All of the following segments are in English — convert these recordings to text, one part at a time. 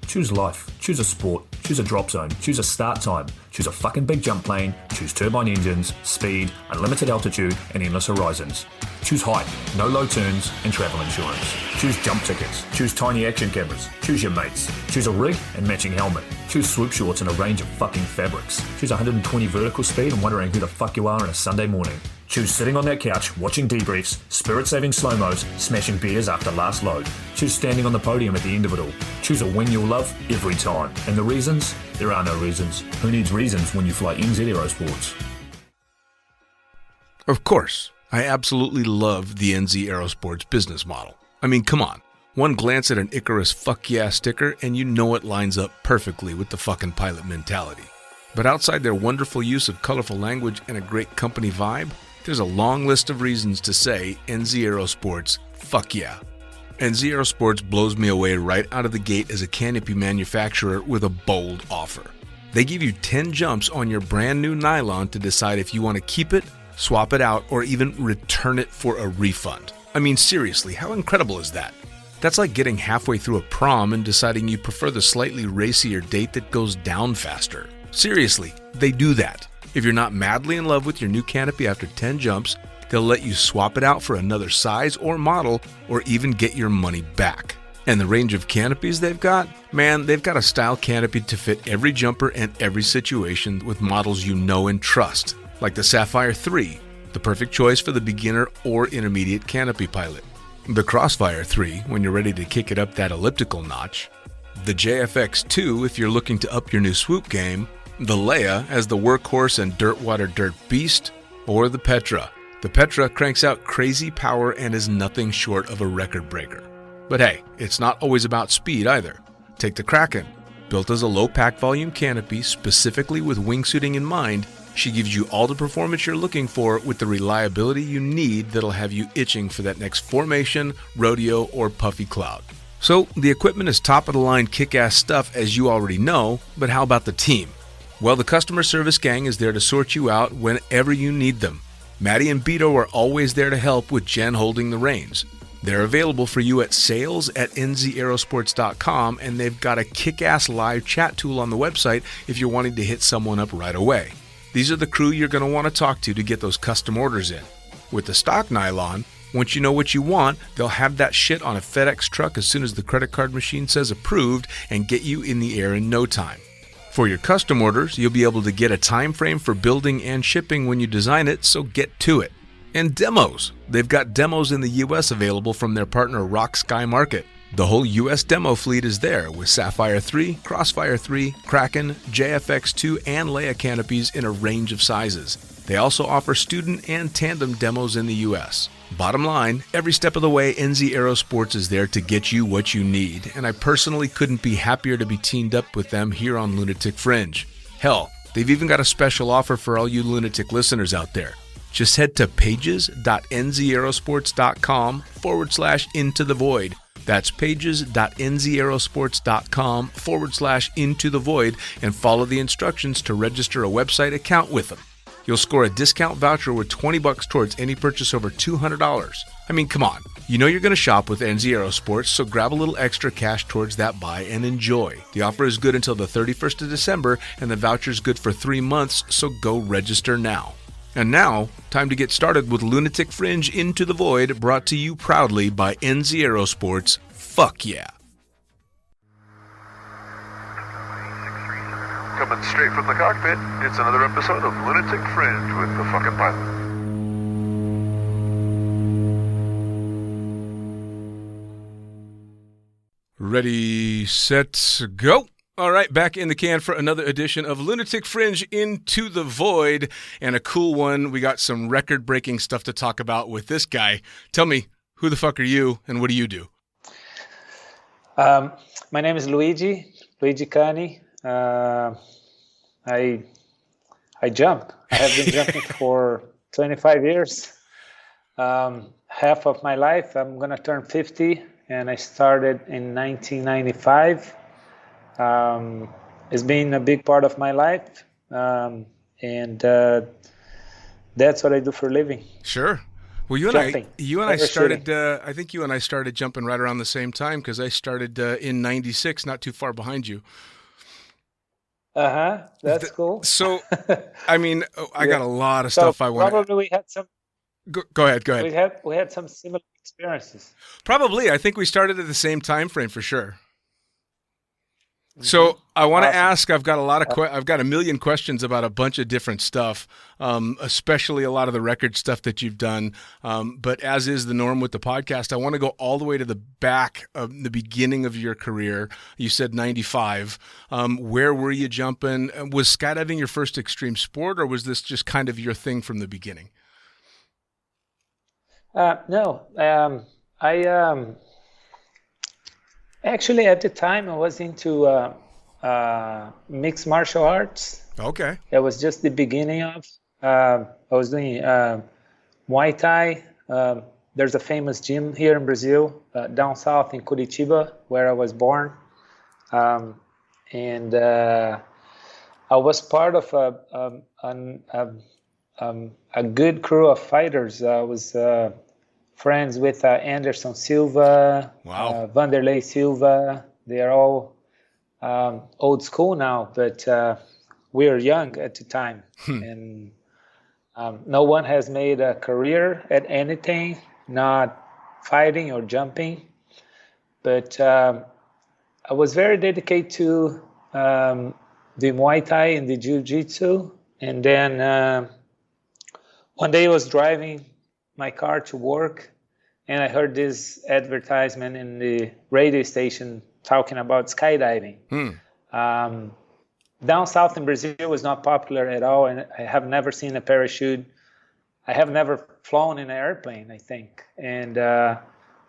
Choose life, choose a sport, choose a drop zone, choose a start time, choose a fucking big jump plane, choose turbine engines, speed, unlimited altitude, and endless horizons. Choose height, no low turns, and travel insurance. Choose jump tickets, choose tiny action cameras, choose your mates, choose a rig and matching helmet, choose swoop shorts and a range of fucking fabrics, choose 120 vertical speed and wondering who the fuck you are on a Sunday morning. Choose sitting on that couch, watching debriefs, spirit-saving slow-mos, smashing beers after last load. Choose standing on the podium at the end of it all. Choose a win you'll love every time. And the reasons? There are no reasons. Who needs reasons when you fly NZ Aerosports? Of course, I absolutely love the NZ Aerosports business model. I mean, come on. One glance at an Icarus fuck yeah sticker and you know it lines up perfectly with the fucking pilot mentality. But outside their wonderful use of colorful language and a great company vibe, there's a long list of reasons to say NZ Aerosports, fuck yeah. NZ Aerosports blows me away right out of the gate as a canopy manufacturer with a bold offer. They give you 10 jumps on your brand new nylon to decide if you want to keep it, swap it out, or even return it for a refund. I mean, seriously, how incredible is that? That's like getting halfway through a prom and deciding you prefer the slightly racier date that goes down faster. Seriously, they do that. If you're not madly in love with your new canopy after 10 jumps, they'll let you swap it out for another size or model, or even get your money back. And the range of canopies they've got? Man, they've got a style canopy to fit every jumper and every situation with models you know and trust, like the Sapphire 3, the perfect choice for the beginner or intermediate canopy pilot. The Crossfire 3, when you're ready to kick it up that elliptical notch. The JFX 2, if you're looking to up your new swoop game. The Leia as the workhorse and dirtwater dirt beast, or the Petra. The Petra cranks out crazy power and is nothing short of a record breaker. But hey, it's not always about speed either. Take the Kraken. Built as a low pack volume canopy specifically with wingsuiting in mind, she gives you all the performance you're looking for with the reliability you need that'll have you itching for that next formation, rodeo, or puffy cloud. So the equipment is top of the line kick-ass stuff as you already know, but how about the team? Well, the customer service gang is there to sort you out whenever you need them. Maddie and Beto are always there to help with Jen holding the reins. They're available for you at sales@nzaerosports.com, and they've got a kick-ass live chat tool on the website if you're wanting to hit someone up right away. These are the crew you're going to want to talk to get those custom orders in. With the stock nylon, once you know what you want, they'll have that shit on a FedEx truck as soon as the credit card machine says approved and get you in the air in no time. For your custom orders, you'll be able to get a time frame for building and shipping when you design it, so get to it. And demos. They've got demos in the US available from their partner Rock Sky Market. The whole US demo fleet is there with Sapphire 3, Crossfire 3, Kraken, JFX2, and Leia canopies in a range of sizes. They also offer student and tandem demos in the US. Bottom line, every step of the way, NZ Aerosports is there to get you what you need, and I personally couldn't be happier to be teamed up with them here on Lunatic Fringe. Hell, they've even got a special offer for all you lunatic listeners out there. Just head to pages.nzaerosports.com/into the void. That's pages.nzaerosports.com/into the void and follow the instructions to register a website account with them. You'll score a discount voucher worth $20 towards any purchase over $200. I mean, come on. You know you're going to shop with NZ Aerosports, so grab a little extra cash towards that buy and enjoy. The offer is good until the 31st of December, and the voucher's good for 3 months, so go register now. And now, time to get started with Lunatic Fringe Into the Void, brought to you proudly by NZ Aerosports. Fuck yeah. Coming straight from the cockpit, it's another episode of Lunatic Fringe with the fucking pilot. Ready, set, go. All right, back in the can for another edition of Lunatic Fringe Into the Void, and a cool one. We got some record-breaking stuff to talk about with this guy. Tell me, who the fuck are you, and what do you do? My name is Luigi Cani. I jump. I have been jumping for 25 years. half of my life. I'm going to turn 50, and I started in 1995. It's been a big part of my life, and that's what I do for a living. Sure. Well, Jumping. you and I started. I think you and I started jumping right around the same time, because I started in '96, not too far behind you. That's cool. So, I mean, I got a lot of stuff I want. Probably we had some. Go ahead. We had some similar experiences. Probably. I think we started at the same time frame for sure. So I want to ask. I've got I've got a million questions about a bunch of different stuff, especially a lot of the record stuff that you've done. But as is the norm with the podcast, I want to go all the way to the back of the beginning of your career. You said 95. Where were you jumping? Was skydiving your first extreme sport, or was this just kind of your thing from the beginning? No, I actually at the time I was into mixed martial arts. Okay. It was just the beginning of. I was doing Muay Thai. There's a famous gym here in Brazil, down south in Curitiba, where I was born, and I was part of a good crew of fighters. I was friends with Anderson Silva, wow. Vanderlei Silva. They are all old school now, but we were young at the time. And no one has made a career at anything, not fighting or jumping. But I was very dedicated to the Muay Thai and the Jiu-Jitsu. And then one day I was driving my car to work, and I heard this advertisement in the radio station talking about skydiving. Down south in Brazil it was not popular at all, and I have never seen a parachute. I have never flown in an airplane, I think. And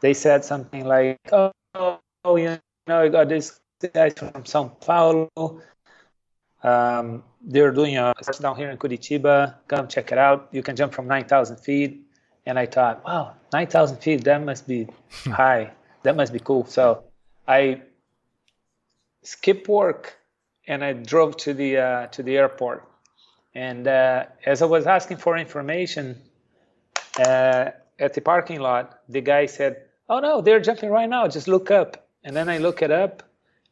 they said something like, oh, you know, I got this guy from São Paulo. They're doing a course down here in Curitiba. Come check it out. You can jump from 9,000 feet. And I thought, wow, 9,000 feet, that must be high. That must be cool. So I skipped work and I drove to the airport. And as I was asking for information at the parking lot, the guy said, oh no, they're jumping right now. Just look up. And then I look it up,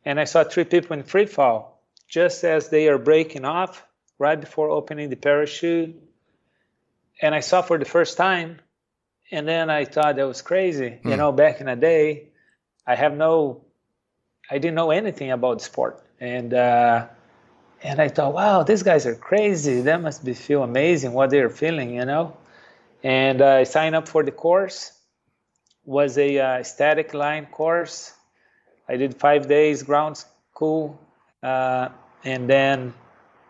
and I saw 3 people in free fall, just as they are breaking off right before opening the parachute. And I saw for the first time, and then I thought that was crazy. You know, back in the day, I didn't know anything about sport. And I thought, wow, these guys are crazy. That must feel amazing what they're feeling, you know. And I signed up for the course. Was a static line course. I did 5 days ground school. And then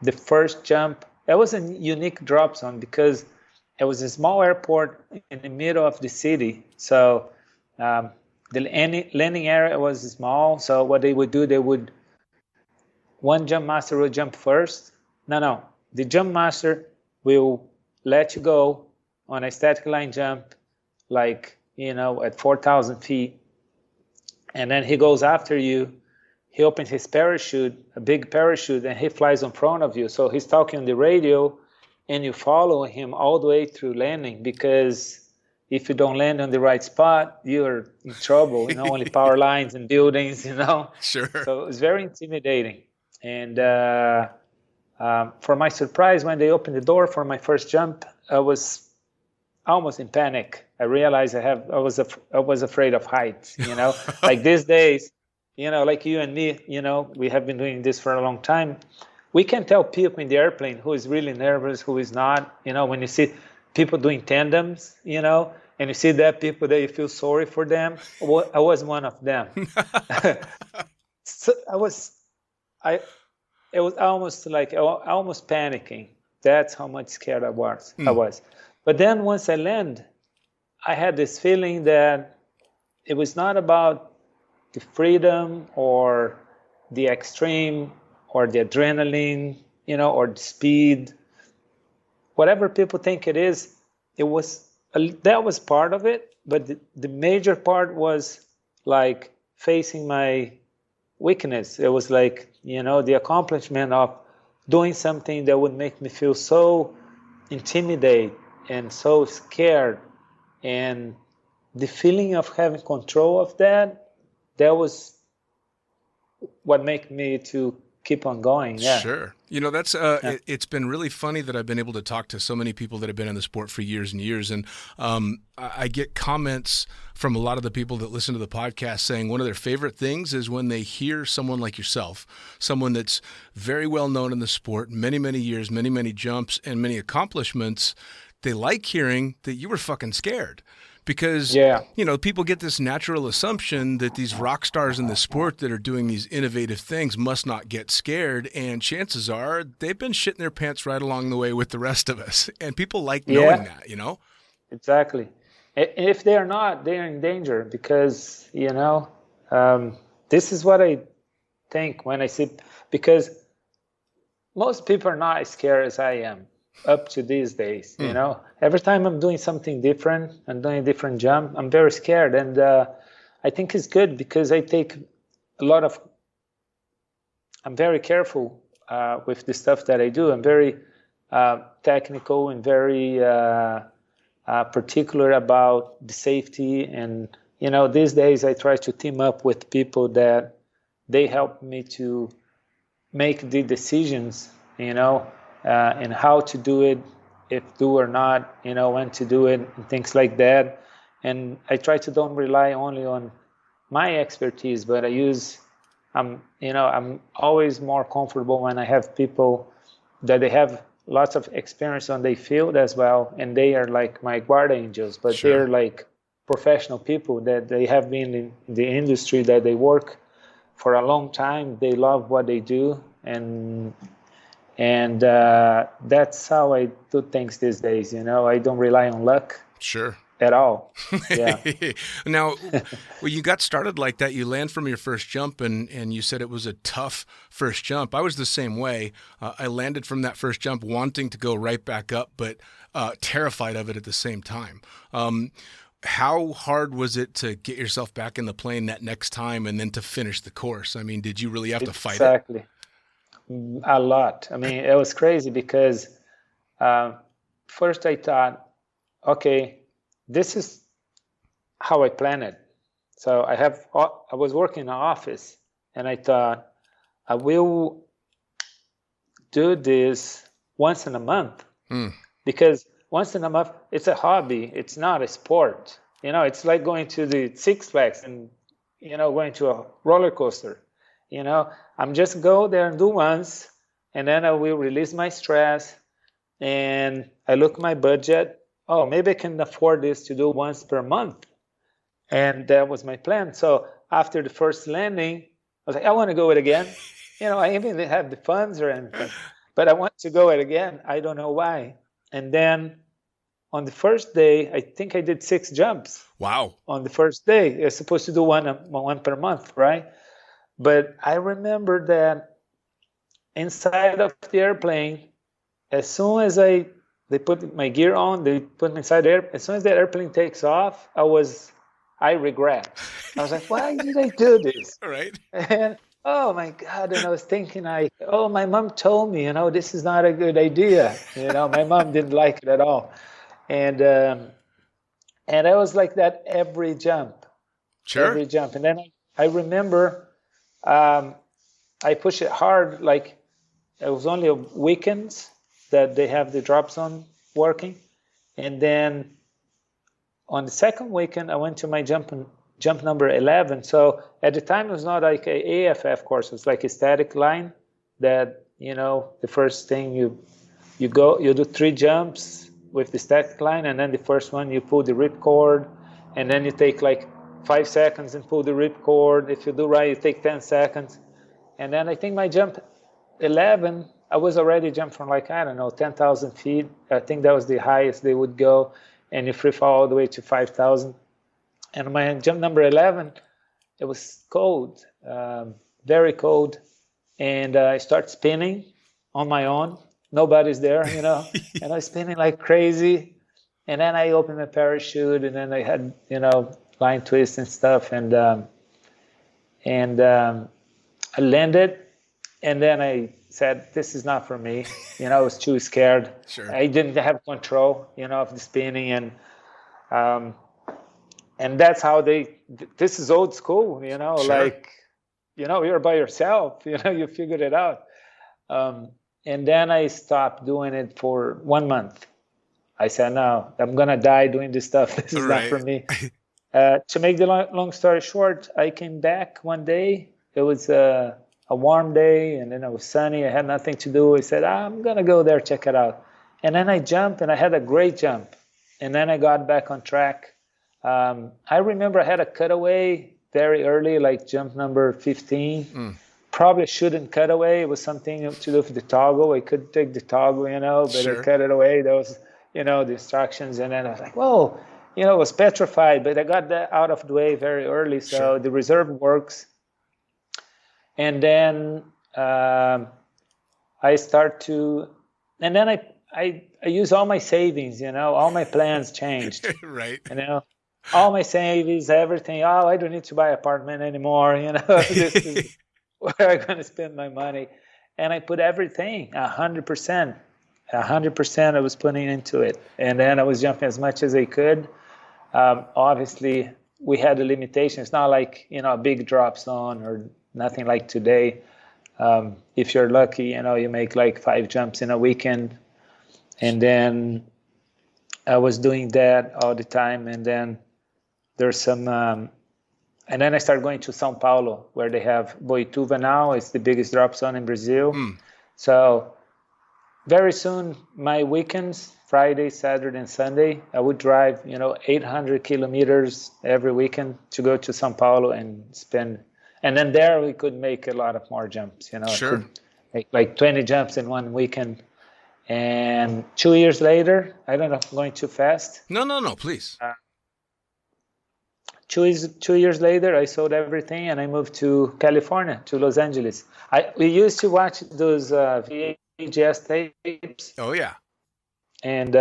the first jump, that was a unique drop zone because it was a small airport in the middle of the city. So the landing area was small. So what they would do, one jump master will jump first. No. The jump master will let you go on a static line jump, like, you know, at 4,000 feet. And then he goes after you. He opens his parachute, a big parachute, and he flies in front of you. So he's talking on the radio, and you follow him all the way through landing, because if you don't land on the right spot, you're in trouble, you know, only power lines and buildings, you know. Sure. So it's very intimidating. And for my surprise, when they opened the door for my first jump, I was almost in panic. I realized I was afraid of heights, you know. Like these days, you know, like you and me, you know, we have been doing this for a long time. We can tell people in the airplane who is really nervous, who is not. You know, when you see people doing tandems, you know, and you see that people that you feel sorry for them. I was one of them. So it was almost like almost panicking. That's how much scared I was. But then once I land, I had this feeling that it was not about the freedom or the extreme or the adrenaline, you know, or the speed, whatever people think it is. That was part of it, but the major part was like facing my weakness. It was like, the accomplishment of doing something that would make me feel so intimidated and so scared, and the feeling of having control of that was what made me to keep on going. Yeah. Sure. That's it's been really funny that I've been able to talk to so many people that have been in the sport for years and years. And I get comments from a lot of the people that listen to the podcast saying one of their favorite things is when they hear someone like yourself, someone that's very well known in the sport, many, many years, many, many jumps and many accomplishments. They like hearing that you were fucking scared. Because, people get this natural assumption that these rock stars in the sport that are doing these innovative things must not get scared. And chances are they've been shitting their pants right along the way with the rest of us. And people like knowing that, Exactly. If they're not, they're in danger because, this is what I think when I see, because most people are not as scared as I am up to these days. Every time I'm doing something different, I'm doing a different jump, I'm very scared. And I think it's good because I take I'm very careful with the stuff that I do. I'm very technical and very particular about the safety. And, these days I try to team up with people that they help me to make the decisions, and how to do it, if do or not, when to do it, and things like that. And I try to don't rely only on my expertise, but I'm always more comfortable when I have people that they have lots of experience on their field as well, and they are like my guard angels, but Sure. They're like professional people that they have been in the industry, that they work for a long time. They love what they do, and that's how I do things these days. I don't rely on luck. Sure. At all. Yeah. Now, when you got started like that, you land from your first jump, and you said it was a tough first jump. I was the same way. I landed from that first jump wanting to go right back up, but terrified of it at the same time. How hard was it to get yourself back in the plane that next time and then to finish the course? I mean, did you really have to fight it? Exactly. A lot. I mean, it was crazy because first I thought, okay, this is how I planned it. So I was working in an office, and I thought I will do this once in a month, because once in a month, it's a hobby. It's not a sport. It's like going to the Six Flags and, going to a roller coaster. I'm just go there and do once, and then I will release my stress, and I look at my budget. Oh, maybe I can afford this to do once per month. And that was my plan. So after the first landing, I was like, I want to go it again. I even didn't have the funds or anything, but I want to go it again. I don't know why. And then on the first day, I think I did 6 jumps. Wow. On the first day. You're supposed to do one per month, right? But I remember that inside of the airplane, as soon as they put my gear on, they put me inside the airplane. As soon as the airplane takes off, I regret. I was like, why did I do this? Right. And oh my God. And I was thinking, my mom told me, this is not a good idea. My mom didn't like it at all. And I was like that every jump. Sure. Every jump. And then I remember I pushed it hard, like it was only weekends that they have the drop zone working. And then on the second weekend, I went to my jump number 11. So at the time, it was not like a AFF course. It was like a static line that, the first thing you do 3 jumps with the static line. And then the first one, you pull the rip cord. And then you take like 5 seconds and pull the rip cord. If you do right, you take 10 seconds. And then I think my jump 11, I was already jumped from 10,000 feet. I think that was the highest they would go. And you free fall all the way to 5,000. And my jump number 11, it was cold, very cold. And I start spinning on my own. Nobody's there, and I was spinning like crazy. And then I opened my parachute, and then I had, line twists and stuff, and I landed, and then I said, this is not for me. I was too scared. Sure. I didn't have control, of the spinning, and that's how this is old school, Sure. like, you're by yourself, you figured it out. And then I stopped doing it for 1 month. I said, no, I'm going to die doing this stuff. This is not for me. To make the long story short, I came back one day. It was a warm day, and then it was sunny. I had nothing to do. I said, I'm going to go there, check it out. And then I jumped, and I had a great jump. And then I got back on track. I remember I had a cutaway very early, like jump number 15. Probably shouldn't cut away. It was something to do with the toggle. I could take the toggle, but Sure. I cut it away. There was, the instructions. And then I was like, whoa, I was petrified. But I got that out of the way very early. So Sure. the reserve works. And then I start to, and then I use all my savings, all my plans changed. Right. All my savings, everything. Oh, I don't need to buy an apartment anymore. This is where I'm going to spend my money. And I put everything, 100%. 100% I was putting into it. And then I was jumping as much as I could. Obviously, we had a limitation. It's not like, a big drop zone or nothing like today. If you're lucky, you make like 5 jumps in a weekend. And then I was doing that all the time. And then there's some, and then I started going to São Paulo, where they have Boituva now. It's the biggest drop zone in Brazil. So very soon, my weekends, Friday, Saturday, and Sunday, I would drive, 800 kilometers every weekend to go to São Paulo and spend. And then there we could make a lot of more jumps. Sure. I could make like 20 jumps in one weekend. And 2 years later, I don't know if I'm going too fast. No, please. 2 years later, I sold everything and I moved to California, to Los Angeles. We used to watch those VHS tapes. Oh, yeah. And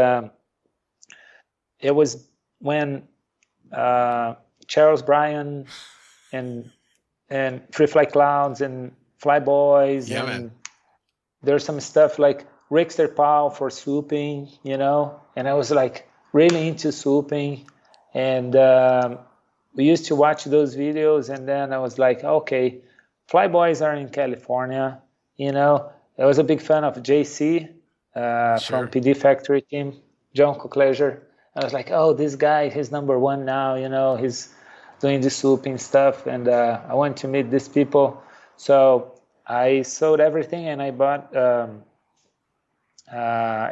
it was when Charles Bryan and Free Fly Clouds and Flyboys, Yeah, and man. there's some stuff like Rickster Powell for swooping, and I was like really into swooping. And we used to watch those videos, and then I was like, okay, Flyboys are in California, I was a big fan of JC from PD Factory team, John Cockleasure. I was like, oh, this guy, he's number one now, he's doing the swooping stuff, and I want to meet these people. So I sold everything, and I bought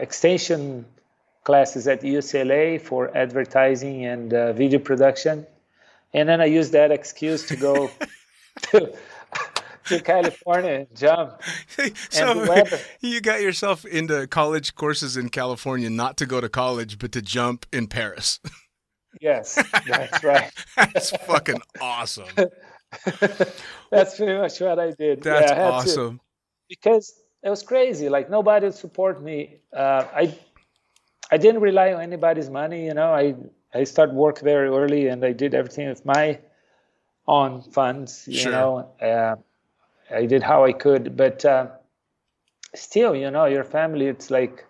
extension classes at UCLA for advertising and video production. And then I used that excuse to go to California and jump. So you got yourself into college courses in California, not to go to college, but to jump in Paris. Yes, that's right. That's fucking awesome. That's pretty much what I did. That's I had awesome. because it was crazy. Like nobody would support me. I didn't rely on anybody's money. I started work very early, and I did everything with my own funds. I did how I could, but still, your family. It's like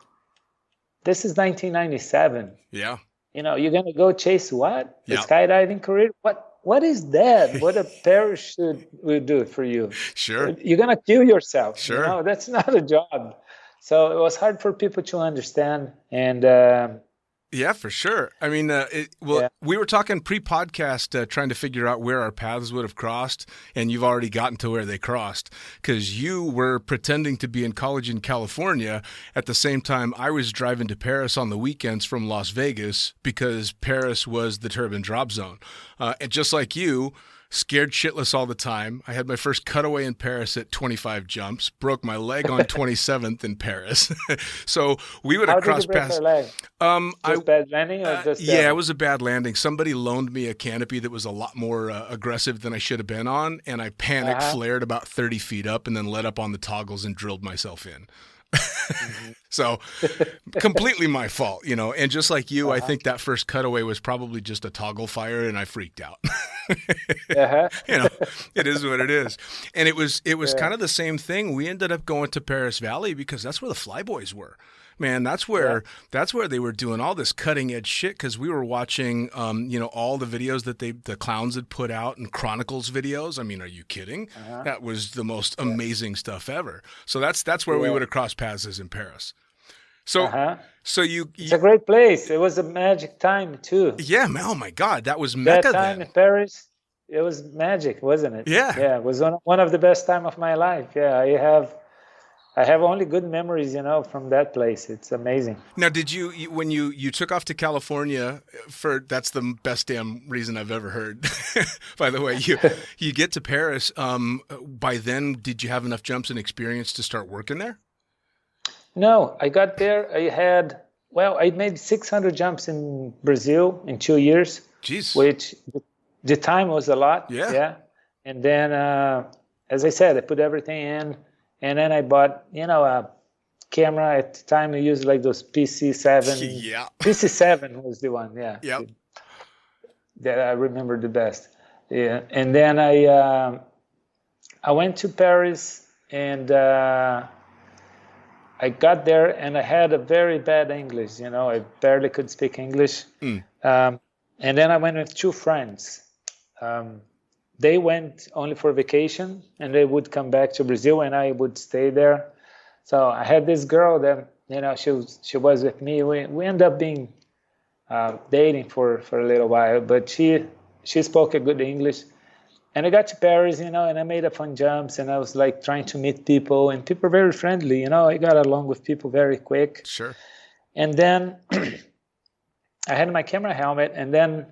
this is 1997. Yeah. You're gonna go chase what? Yeah. A skydiving career? What is that? What a parachute will do for you? Sure. You're gonna kill yourself. Sure. That's not a job. So it was hard for people to understand, and Yeah, for sure. I mean, we were talking pre-podcast, trying to figure out where our paths would have crossed, and you've already gotten to where they crossed because you were pretending to be in college in California at the same time I was driving to Paris on the weekends from Las Vegas because Paris was the turbine drop zone. And just like you, scared shitless all the time. I had my first cutaway in Paris at 25 jumps, broke my leg on 27th in Paris. So we would have crossed paths. How did you break your leg? Just bad landing? Or just Yeah, it was a bad landing. Somebody loaned me a canopy that was a lot more aggressive than I should have been on, and I panicked, flared about 30 feet up, and then let up on the toggles and drilled myself in. So completely my fault, you know, and just like you, I think that first cutaway was probably just a toggle fire and I freaked out. You know, it is what it is. And it was kind of the same thing. We ended up going to Paris Valley because that's where the Flyboys were. Man, that's where they were doing all this cutting edge shit, because we were watching, you know, all the videos that the clowns had put out and Chronicles videos. I mean, are you kidding? That was the most amazing stuff ever. So that's where we would have crossed paths, is in Paris. So so you it's a great place. It was a magic time too. Yeah, man, oh my God, that was Mecca. That time in Paris, it was magic, wasn't it? Yeah, it was one of the best time of my life. Yeah, I have only good memories, you know, from that place. It's amazing. Now, did you when you took off to California that's the best damn reason I've ever heard. By the way, you get to Paris. By then, did you have enough jumps and experience to start working there? No, I got there. I made 600 jumps in Brazil in 2 years. Jeez. Which the time was a lot. Yeah. And then, as I said, I put everything in. And then I bought, you know, a camera. At the time, we used like those PC7. Yeah. PC7 was the one, yeah. Yep. That I remember the best. Yeah. And then I went to Paris, and I got there, and I had a very bad English. You know, I barely could speak English. And then I went with two friends. They went only for vacation, and they would come back to Brazil, and I would stay there. So I had this girl that, you know, she was with me. We ended up being dating for a little while, but she spoke a good English. And I got to Paris, you know, and I made a fun jumps, and I was like trying to meet people, and people were very friendly, you know. I got along with people very quick. Sure. And then I had my camera helmet, and then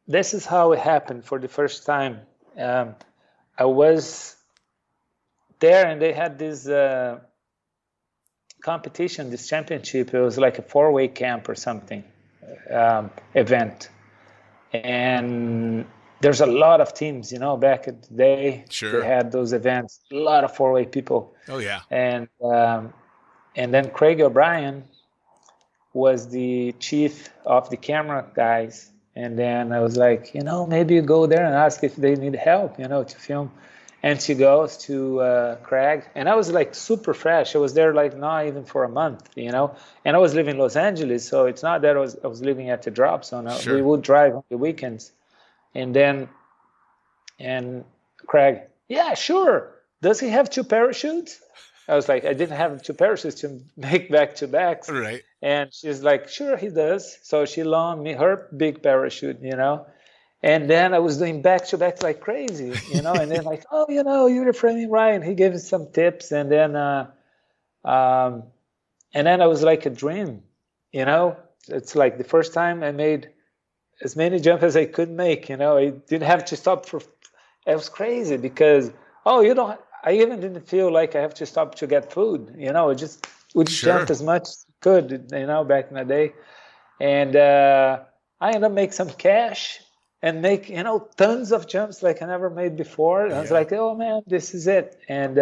this is how it happened for the first time. I was there, and they had this competition, this championship. It was like a 4-way camp or something event. And there's a lot of teams, you know, back in the day. Sure. They had those events, a lot of 4-way people. Oh, yeah. And then Craig O'Brien was the chief of the camera guys. And then I was like, you know, maybe you go there and ask if they need help, you know, to film. And she goes to Craig. And I was like super fresh. I was there like not even for a month, you know. And I was living in Los Angeles, so it's not that I was living at the drop zone. Sure. We would drive on the weekends. And Craig, yeah, sure. Does he have 2 parachutes? I was like, I didn't have 2 parachutes to make back-to-backs. Right. And she's like, sure, he does. So she loaned me her big parachute, you know. And then I was doing back-to-back like crazy, you know. And then like, oh, you know, you're framing Ryan. He gave me some tips. And then I was like a dream, you know. It's like the first time I made as many jumps as I could make, you know. I didn't have to stop it was crazy because, I even didn't feel like I have to stop to get food, you know. I just would jump as much as I could, you know, back in the day. And I ended up make some cash and make, you know, tons of jumps like I never made before. And I was like, oh man, this is it. And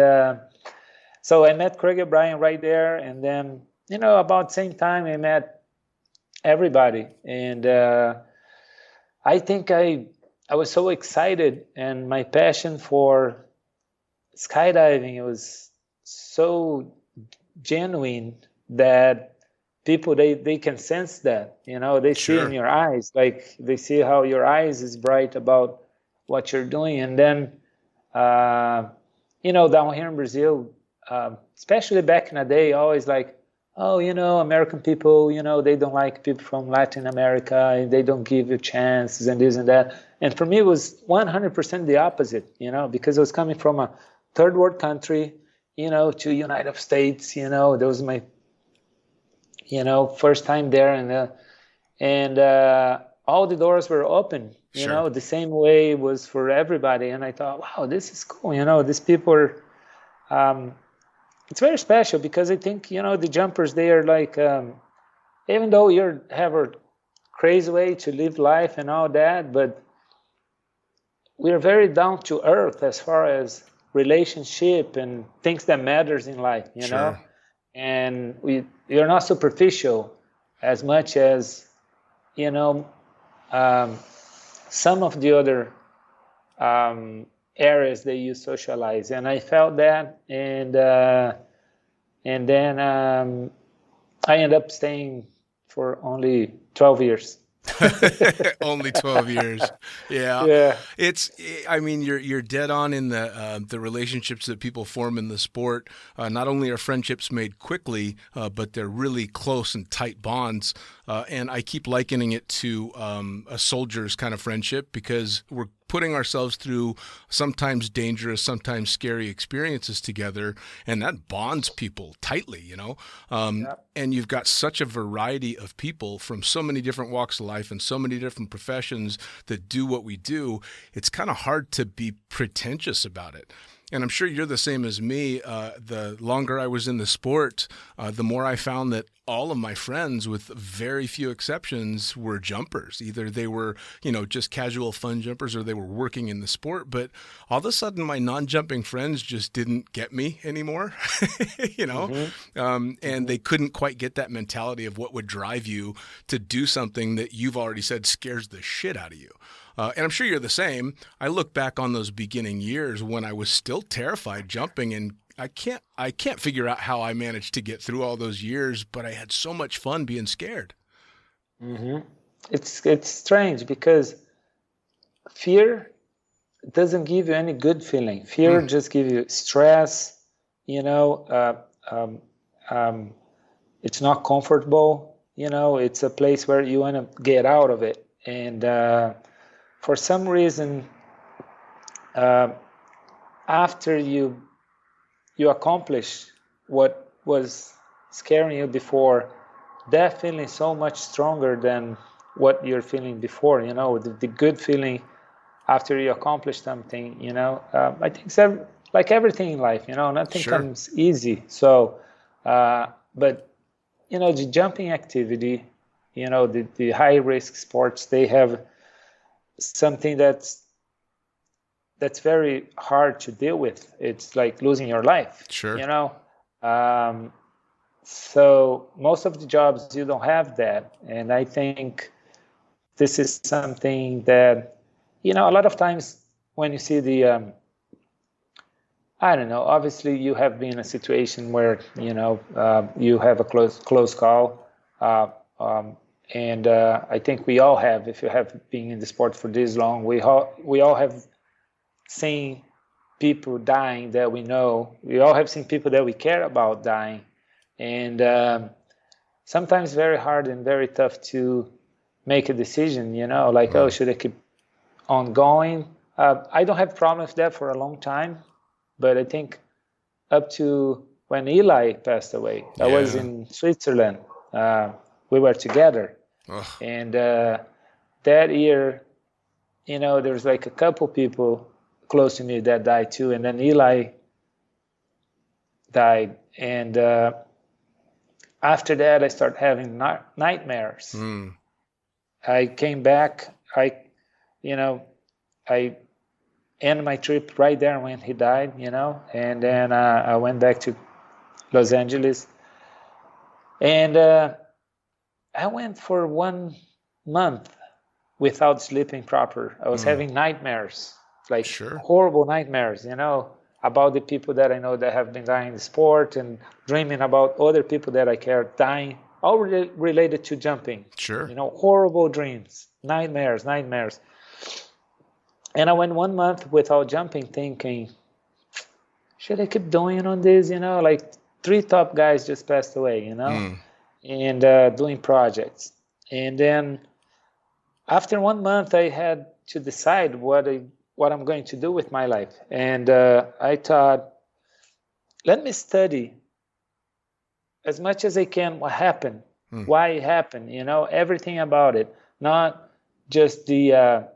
so I met Craig O'Brien right there. And then, you know, about the same time I met everybody. And I think I was so excited, and my passion for skydiving, it was so genuine that people, they can sense that, you know. They see in your eyes, like they see how your eyes is bright about what you're doing. And then you know, down here in Brazil, especially back in the day, always like, oh, you know, American people, you know, they don't like people from Latin America, and they don't give you chances and this and that. And for me, it was 100% the opposite, you know, because I was coming from a third world country, you know, to United States, you know. That was my, you know, first time there. And all the doors were open, you know, the same way it was for everybody. And I thought, wow, this is cool. You know, these people are, it's very special because I think, you know, the jumpers, they are like, even though you have a crazy way to live life and all that, but we are very down to earth as far as relationship and things that matters in life, you know. and you're not superficial as much as, you know, some of the other areas that you socialize. And I felt that, and then I ended up staying for only 12 years. Only 12 years. Yeah. Yeah. I mean, you're dead on in the relationships that people form in the sport. Not only are friendships made quickly, but they're really close and tight bonds. And I keep likening it to a soldier's kind of friendship, because we're putting ourselves through sometimes dangerous, sometimes scary experiences together, and that bonds people tightly, you know? And you've got such a variety of people from so many different walks of life and so many different professions that do what we do. It's kind of hard to be pretentious about it. And I'm sure you're the same as me. The longer I was in the sport, the more I found that all of my friends, with very few exceptions, were jumpers. Either they were, you know, just casual fun jumpers, or they were working in the sport. But all of a sudden, my non-jumping friends just didn't get me anymore, you know, and they couldn't quite get that mentality of what would drive you to do something that you've already said scares the shit out of you. And I'm sure you're the same. I look back on those beginning years when I was still terrified jumping, and I can't figure out how I managed to get through all those years, but I had so much fun being scared. It's strange, because fear doesn't give you any good feeling. Fear just gives you stress, you know. It's not comfortable, you know. It's a place where you want to get out of it. And for some reason, after you accomplish what was scaring you before, that feeling is so much stronger than what you're feeling before, you know, the good feeling after you accomplish something, you know. I think it's like everything in life, you know, nothing comes easy. So, but, you know, the jumping activity, you know, the high risk sports, they have something that's very hard to deal with. It's like losing your life, you know. So most of the jobs, you don't have that. And I think this is something that, you know, a lot of times when you see the I don't know, obviously you have been in a situation where, you know, you have a close call, and I think we all have. If you have been in the sport for this long, we all have seen people dying that we know. We all have seen people that we care about dying, and sometimes very hard and very tough to make a decision. You know, like, oh, should I keep on going? I don't have problem with that for a long time, but I think up to when Eli passed away, I was in Switzerland. We were together. And that year, you know, there was like a couple people close to me that died too. And then Eli died. And after that, I started having nightmares. I came back. I ended my trip right there when he died, you know. And then I went back to Los Angeles. And I went for 1 month without sleeping proper. I was having nightmares, like horrible nightmares, you know, about the people that I know that have been dying in the sport, and dreaming about other people that I care dying, all related to jumping. You know, horrible dreams, nightmares. And I went 1 month without jumping, thinking, should I keep doing on this? You know, like 3 top guys just passed away, you know. And doing projects. And then after 1 month, I had to decide what I'm going to do with my life. And I thought, let me study as much as I can what happened, why it happened, you know, everything about it, not just the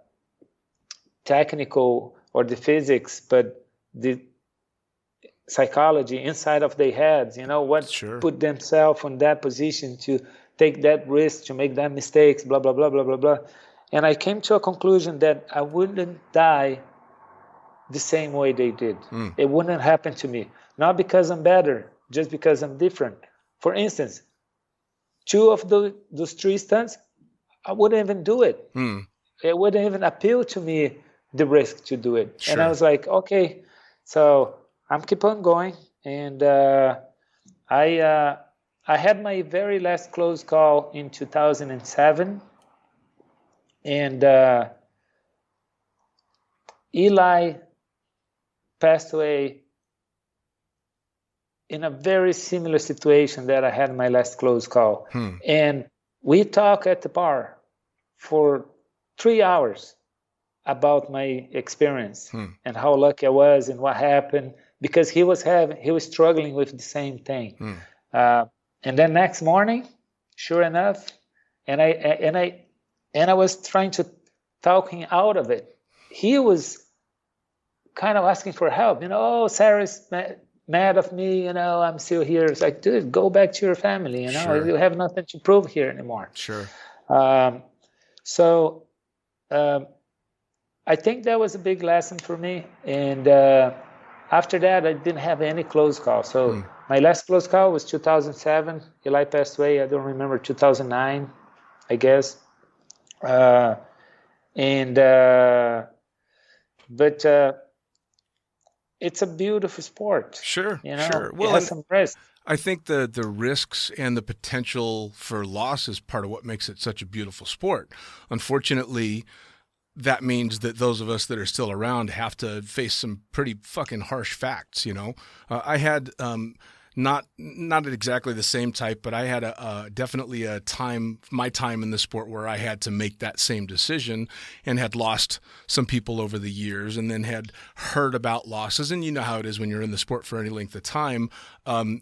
technical or the physics, but the psychology inside of their heads, you know, what put themselves in that position to take that risk, to make that mistakes, blah, blah, blah, blah, blah, blah. And I came to a conclusion that I wouldn't die the same way they did. It wouldn't happen to me. Not because I'm better, just because I'm different. For instance, two of those three stunts, I wouldn't even do it. It wouldn't even appeal to me, the risk to do it. Sure. And I was like, okay, so I'm keep on going. And I had my very last close call in 2007. And Eli passed away in a very similar situation that I had in my last close call. And we talked at the bar for 3 hours about my experience and how lucky I was and what happened, because he was struggling with the same thing. And then next morning, sure enough, and I was trying to talk him out of it. He was kind of asking for help. Oh, Sarah's mad of me. I'm still here. It's like, dude, go back to your family. Sure. You have nothing to prove here anymore. Sure. So I think that was a big lesson for me. And after that, I didn't have any close call. So my last close call was 2007. Eli passed away. I don't remember, 2009, I guess. But it's a beautiful sport. Sure. Sure. Well, it has some risk. I think the risks and the potential for loss is part of what makes it such a beautiful sport. Unfortunately, that means that those of us that are still around have to face some pretty fucking harsh facts. I had not exactly the same type, but I had definitely my time in the sport where I had to make that same decision, and had lost some people over the years, and then had heard about losses. And you know how it is when you're in the sport for any length of time.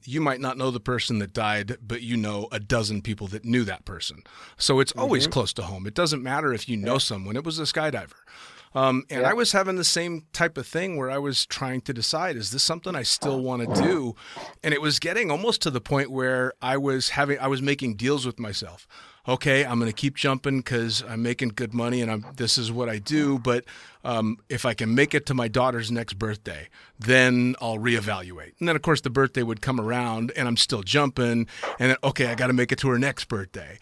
You might not know the person that died, but you know a dozen people that knew that person. So it's always close to home. It doesn't matter if you know someone. It was a skydiver. I was having the same type of thing where I was trying to decide, is this something I still want to do? And it was getting almost to the point where I was making deals with myself. Okay, I'm going to keep jumping because I'm making good money and this is what I do. But if I can make it to my daughter's next birthday, then I'll reevaluate. And then, of course, the birthday would come around and I'm still jumping. And then, okay, I got to make it to her next birthday.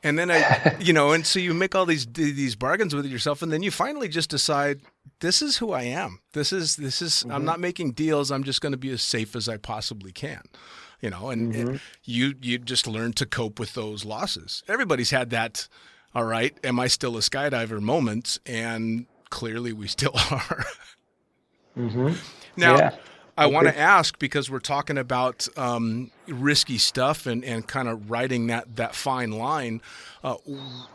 And then and so you make all these bargains with yourself, and then you finally just decide, this is who I am. This is I'm not making deals. I'm just going to be as safe as I possibly can. And you just learn to cope with those losses. Everybody's had that, all right, am I still a skydiver moment? And clearly we still are. Now, I want to ask, because we're talking about risky stuff and kind of riding that fine line,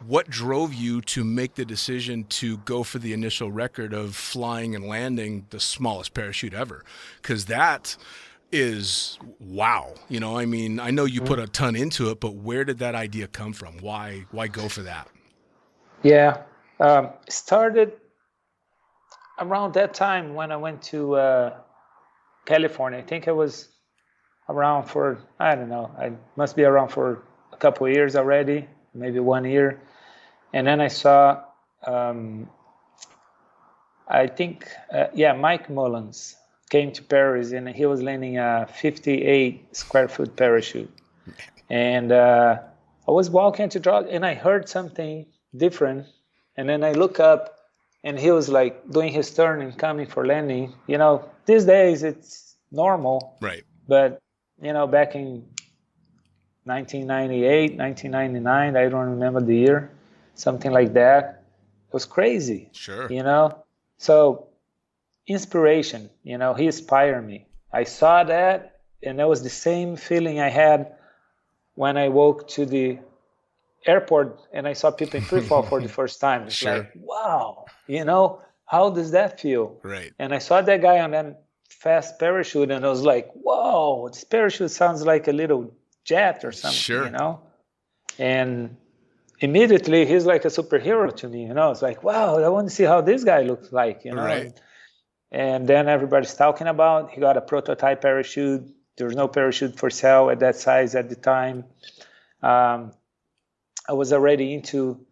what drove you to make the decision to go for the initial record of flying and landing the smallest parachute ever? Because that is wow. I know you put a ton into it, but where did that idea come from? Why go for that? Yeah. Started around that time when I went to California. I think I was around for, I don't know, I must be around for a couple of years already, maybe 1 year. And then I saw, I think, Mike Mullins came to Paris, and he was landing a 58 square foot parachute. And I was walking to draw, and I heard something different. And then I look up, and he was like doing his turn and coming for landing. These days it's normal. Right. But, back in 1998, 1999, I don't remember the year, something like that. It was crazy. Sure. So inspiration, he inspired me. I saw that, and that was the same feeling I had when I woke to the airport and I saw people in free fall for the first time. It's Sure. like, wow, how does that feel? Right. And I saw that guy on that fast parachute, and I was like, whoa, this parachute sounds like a little jet or something, Sure. And immediately he's like a superhero to me, It's like, wow, I want to see how this guy looks like, Right. And then everybody's talking about, he got a prototype parachute. There was no parachute for sale at that size at the time. I was already into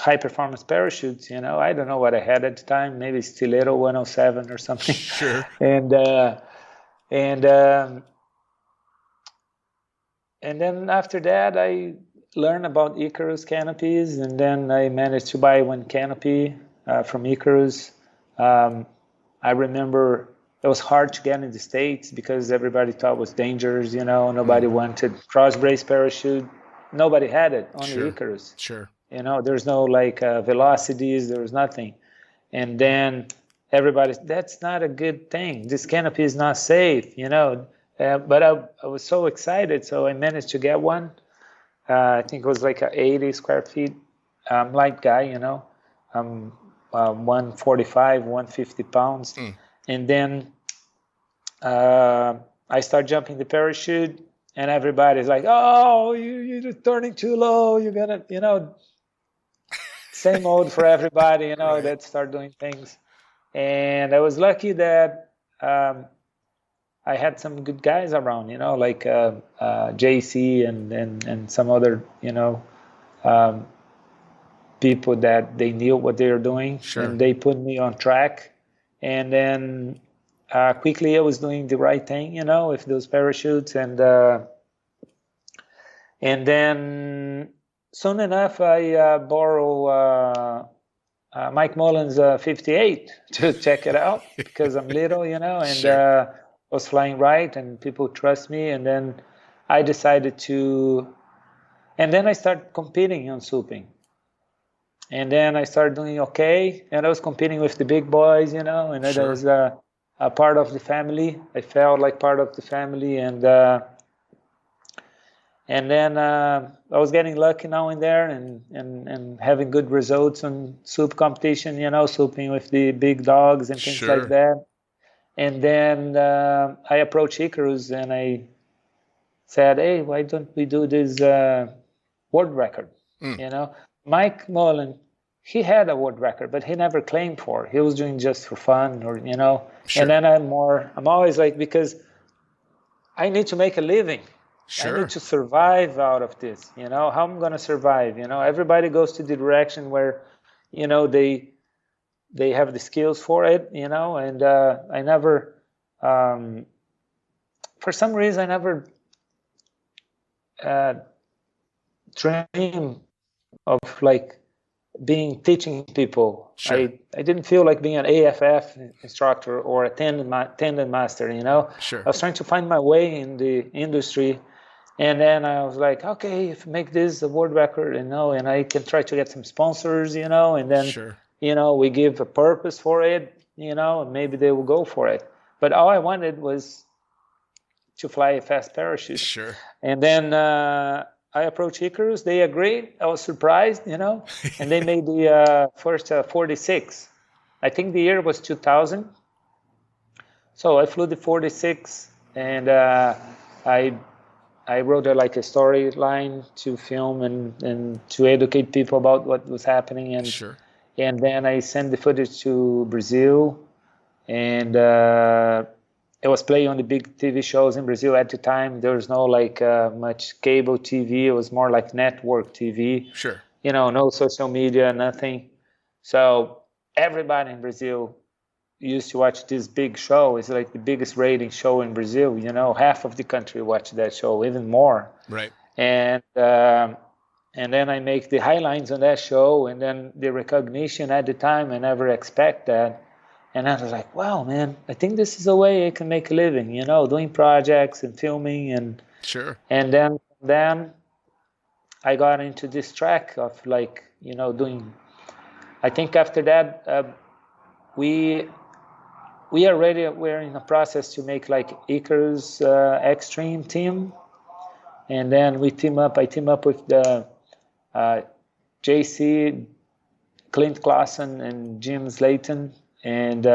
high performance parachutes. I don't know what I had at the time, maybe Stiletto 107 or something. Sure. And then after that, I learned about Icarus canopies, and then I managed to buy one canopy from Icarus. I remember it was hard to get in the States because everybody thought it was dangerous. Nobody wanted cross brace parachute. Nobody had it, only Icarus. Sure. There's no velocities, there was nothing. And then everybody, that's not a good thing. This canopy is not safe, but I was so excited, so I managed to get one. I think it was like 80 square feet, light guy, 145, 150 pounds. And then I start jumping the parachute, and everybody's like, oh, you're turning too low. You're going to, same old for everybody, Right. that start doing things. And I was lucky that I had some good guys around, like JC and some other, people that they knew what they were doing. Sure. And they put me on track. And then quickly I was doing the right thing, with those parachutes. And then soon enough, I borrow Mike Mullen's 58 to check it out because I'm little, and Sure. was flying right, and people trust me. And then I decided and then I started competing on swooping. And then I started doing okay, and I was competing with the big boys, and that Sure. was a part of the family. I felt like part of the family, and then I was getting lucky now and there, and having good results on swoop competition, swooping with the big dogs and things Sure. like that. And then I approached Icarus and I said, hey, why don't we do this world record? Mike Mullen, he had a world record, but he never claimed for it. He was doing just for fun, or Sure. And then I'm always like, because I need to make a living. Sure. I need to survive out of this. How I'm gonna survive? Everybody goes to the direction where, they have the skills for it. And I never, for some reason, I never dream of teaching people. Sure. I didn't feel like being an AFF instructor or a tandem master. Sure. I was trying to find my way in the industry, and then I was like, okay, if I make this a world record, and I can try to get some sponsors, and then Sure. we give a purpose for it, and maybe they will go for it. But all I wanted was to fly a fast parachute. Sure. And then I approached Icarus. They agreed. I was surprised, and they made the first 46. I think the year was 2000. So I flew the 46, and I wrote a storyline to film and to educate people about what was happening. And Sure. And then I sent the footage to Brazil, and it was playing on the big TV shows in Brazil at the time. There was no much cable TV. It was more like network TV. Sure. No social media, nothing. So everybody in Brazil used to watch this big show. It's like the biggest rating show in Brazil. Half of the country watched that show, even more. Right. And then I make the highlights on that show, and then the recognition at the time, I never expect that. And I was like, wow, man, I think this is a way I can make a living, doing projects and filming. And Sure. And then I got into this track of doing, I think after that, we're in the process to make Icarus Extreme team. And then I team up with the JC, Clint Clausen, and Jim Slayton, and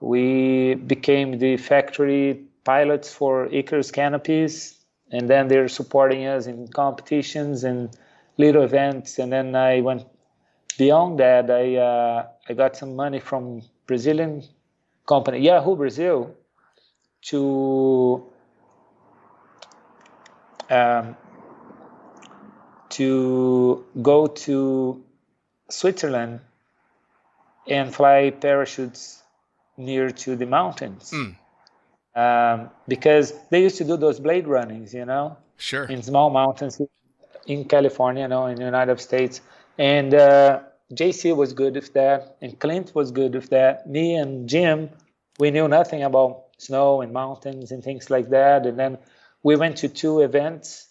we became the factory pilots for Icarus canopies. And then they're supporting us in competitions and little events. And then I went beyond that. I got some money from Brazilian company, Yahoo Brazil, to to go to Switzerland and fly parachutes near to the mountains. Because they used to do those blade runnings, Sure. in small mountains in California, in the United States. And JC was good with that, and Clint was good with that. Me and Jim, we knew nothing about snow and mountains and things like that. And then we went to 2 events.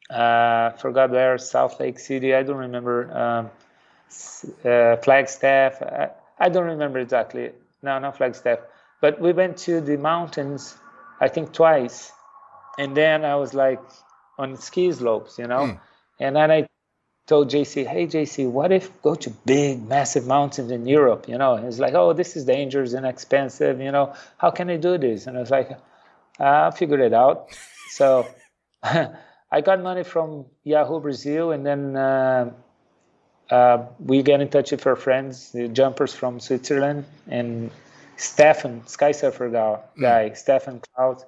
Forgot where, South Lake City, I don't remember. Flagstaff, I don't remember exactly. No, not Flagstaff. But we went to the mountains, I think twice. And then I was like on ski slopes, And then I told JC, hey, JC, what if go to big, massive mountains in Europe, He's like, oh, this is dangerous and expensive, How can I do this? And I was like, I'll figure it out. So I got money from Yahoo Brazil, and then we get in touch with our friends, the jumpers from Switzerland, and Stefan, sky surfer guy, Stefan Cloud.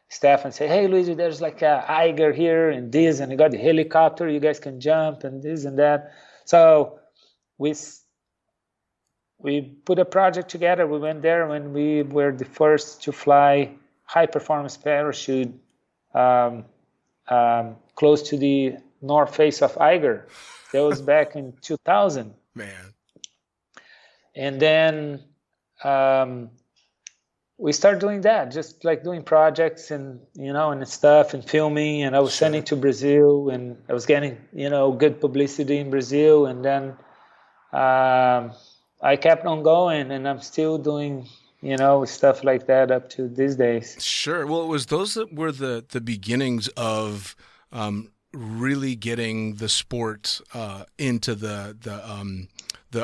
Stefan said, hey, Luigi, there's like a Eiger here and this, and you got the helicopter, you guys can jump and this and that. So we put a project together. We went there when we were the first to fly high-performance parachute close to the north face of Eiger. That was back in 2000. Man. And then we started doing that, just like doing projects and, and stuff and filming. And I was sending to Brazil, and I was getting, good publicity in Brazil. And then I kept on going, and I'm still doing, stuff like that up to these days. Sure. Well, it was those that were the beginnings of really getting the sport into the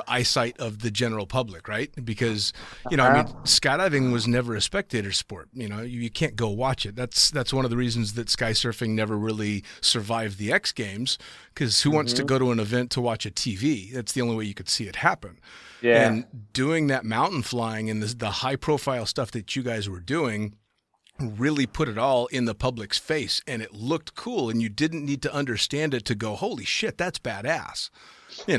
eyesight of the general public, right? Because, skydiving was never a spectator sport. You can't go watch it. That's one of the reasons that sky surfing never really survived the X Games, because who wants to go to an event to watch a TV? That's the only way you could see it happen. Yeah. And doing that mountain flying and the high profile stuff that you guys were doing really put it all in the public's face, and it looked cool, and you didn't need to understand it to go, holy shit, that's badass. It's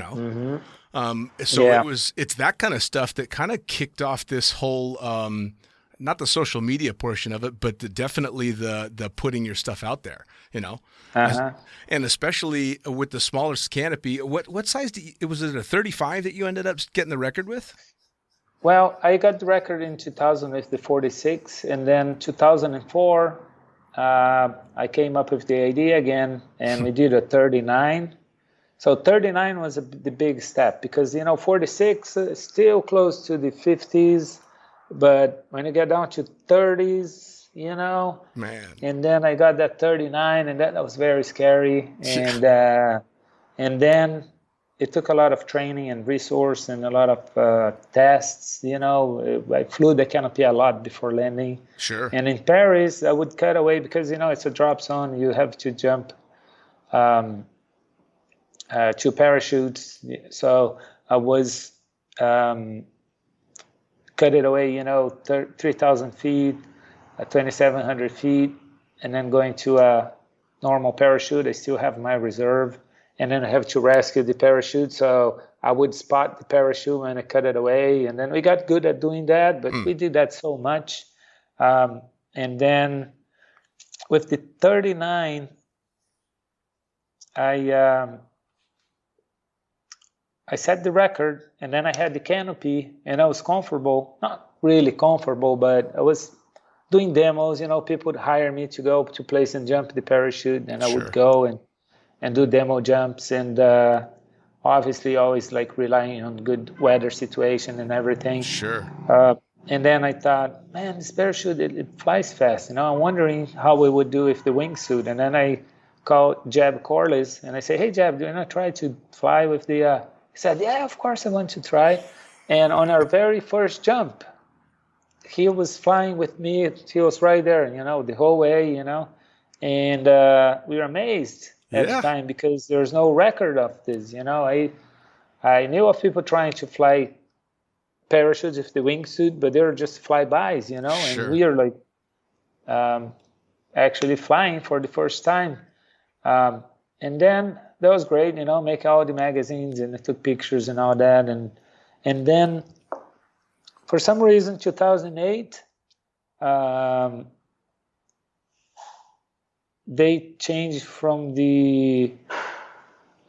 that kind of stuff that kind of kicked off this whole, not the social media portion of it, but definitely the putting your stuff out there, and especially with the smaller canopy. What size was it, a 35 that you ended up getting the record with? Well, I got the record in 2000 with the 46, and then 2004, I came up with the idea again, and we did a 39. So 39 was the big step, because 46 is still close to the 50s, but when you get down to 30s, man. And then I got that 39, and that was very scary, and then it took a lot of training and resource and a lot of tests. I flew the canopy a lot before landing. Sure. And in Paris, I would cut away because it's a drop zone. You have to jump 2 parachutes. So I was cut it away. 3,000 feet, 2,700 feet, and then going to a normal parachute. I still have my reserve. And then I have to rescue the parachute. So I would spot the parachute when I cut it away. And then we got good at doing that, but we did that so much. And then with the 39, I set the record, and then I had the canopy, and I was comfortable, not really comfortable, but I was doing demos. People would hire me to go to place and jump the parachute, and I would go and do demo jumps, and obviously always like relying on good weather situation and everything. Sure. And then I thought, man, this parachute, it flies fast. I'm wondering how we would do with the wingsuit. And then I called Jeb Corliss, and I say, hey, Jeb, do you want to try to fly with the... He said, yeah, of course I want to try. And on our very first jump, he was flying with me. He was right there, the whole way, and we were amazed at the time, because there's no record of this. I knew of people trying to fly parachutes with the wingsuit, but they were just flybys, and we are like actually flying for the first time. And then that was great, make all the magazines, and I took pictures and all that. And then for some reason, 2008, they changed from the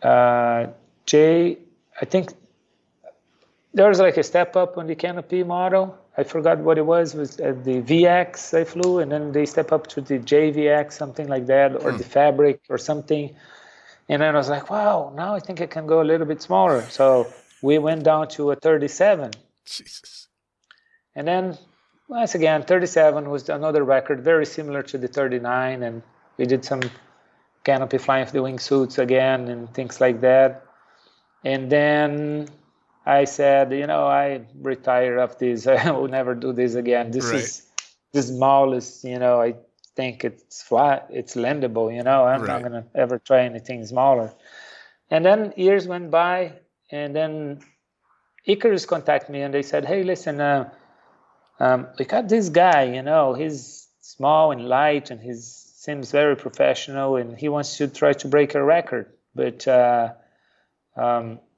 I think there was like a step up on the canopy model. I forgot what it was the VX I flew, and then they step up to the JVX, something like that, or the Fabric or something. And then I was like, wow, now I think I can go a little bit smaller. So we went down to a 37. Jesus. And then, once again, 37 was another record, very similar to the 39. And we did some canopy flying with the wingsuits again and things like that. And then I said, I retire of this. I will never do this again. This is the smallest, I think it's flat, it's landable, I'm not going to ever try anything smaller. And then years went by, and then Icarus contacted me and they said, hey, listen, we got this guy, he's small and light and he seems very professional and he wants to try to break a record. But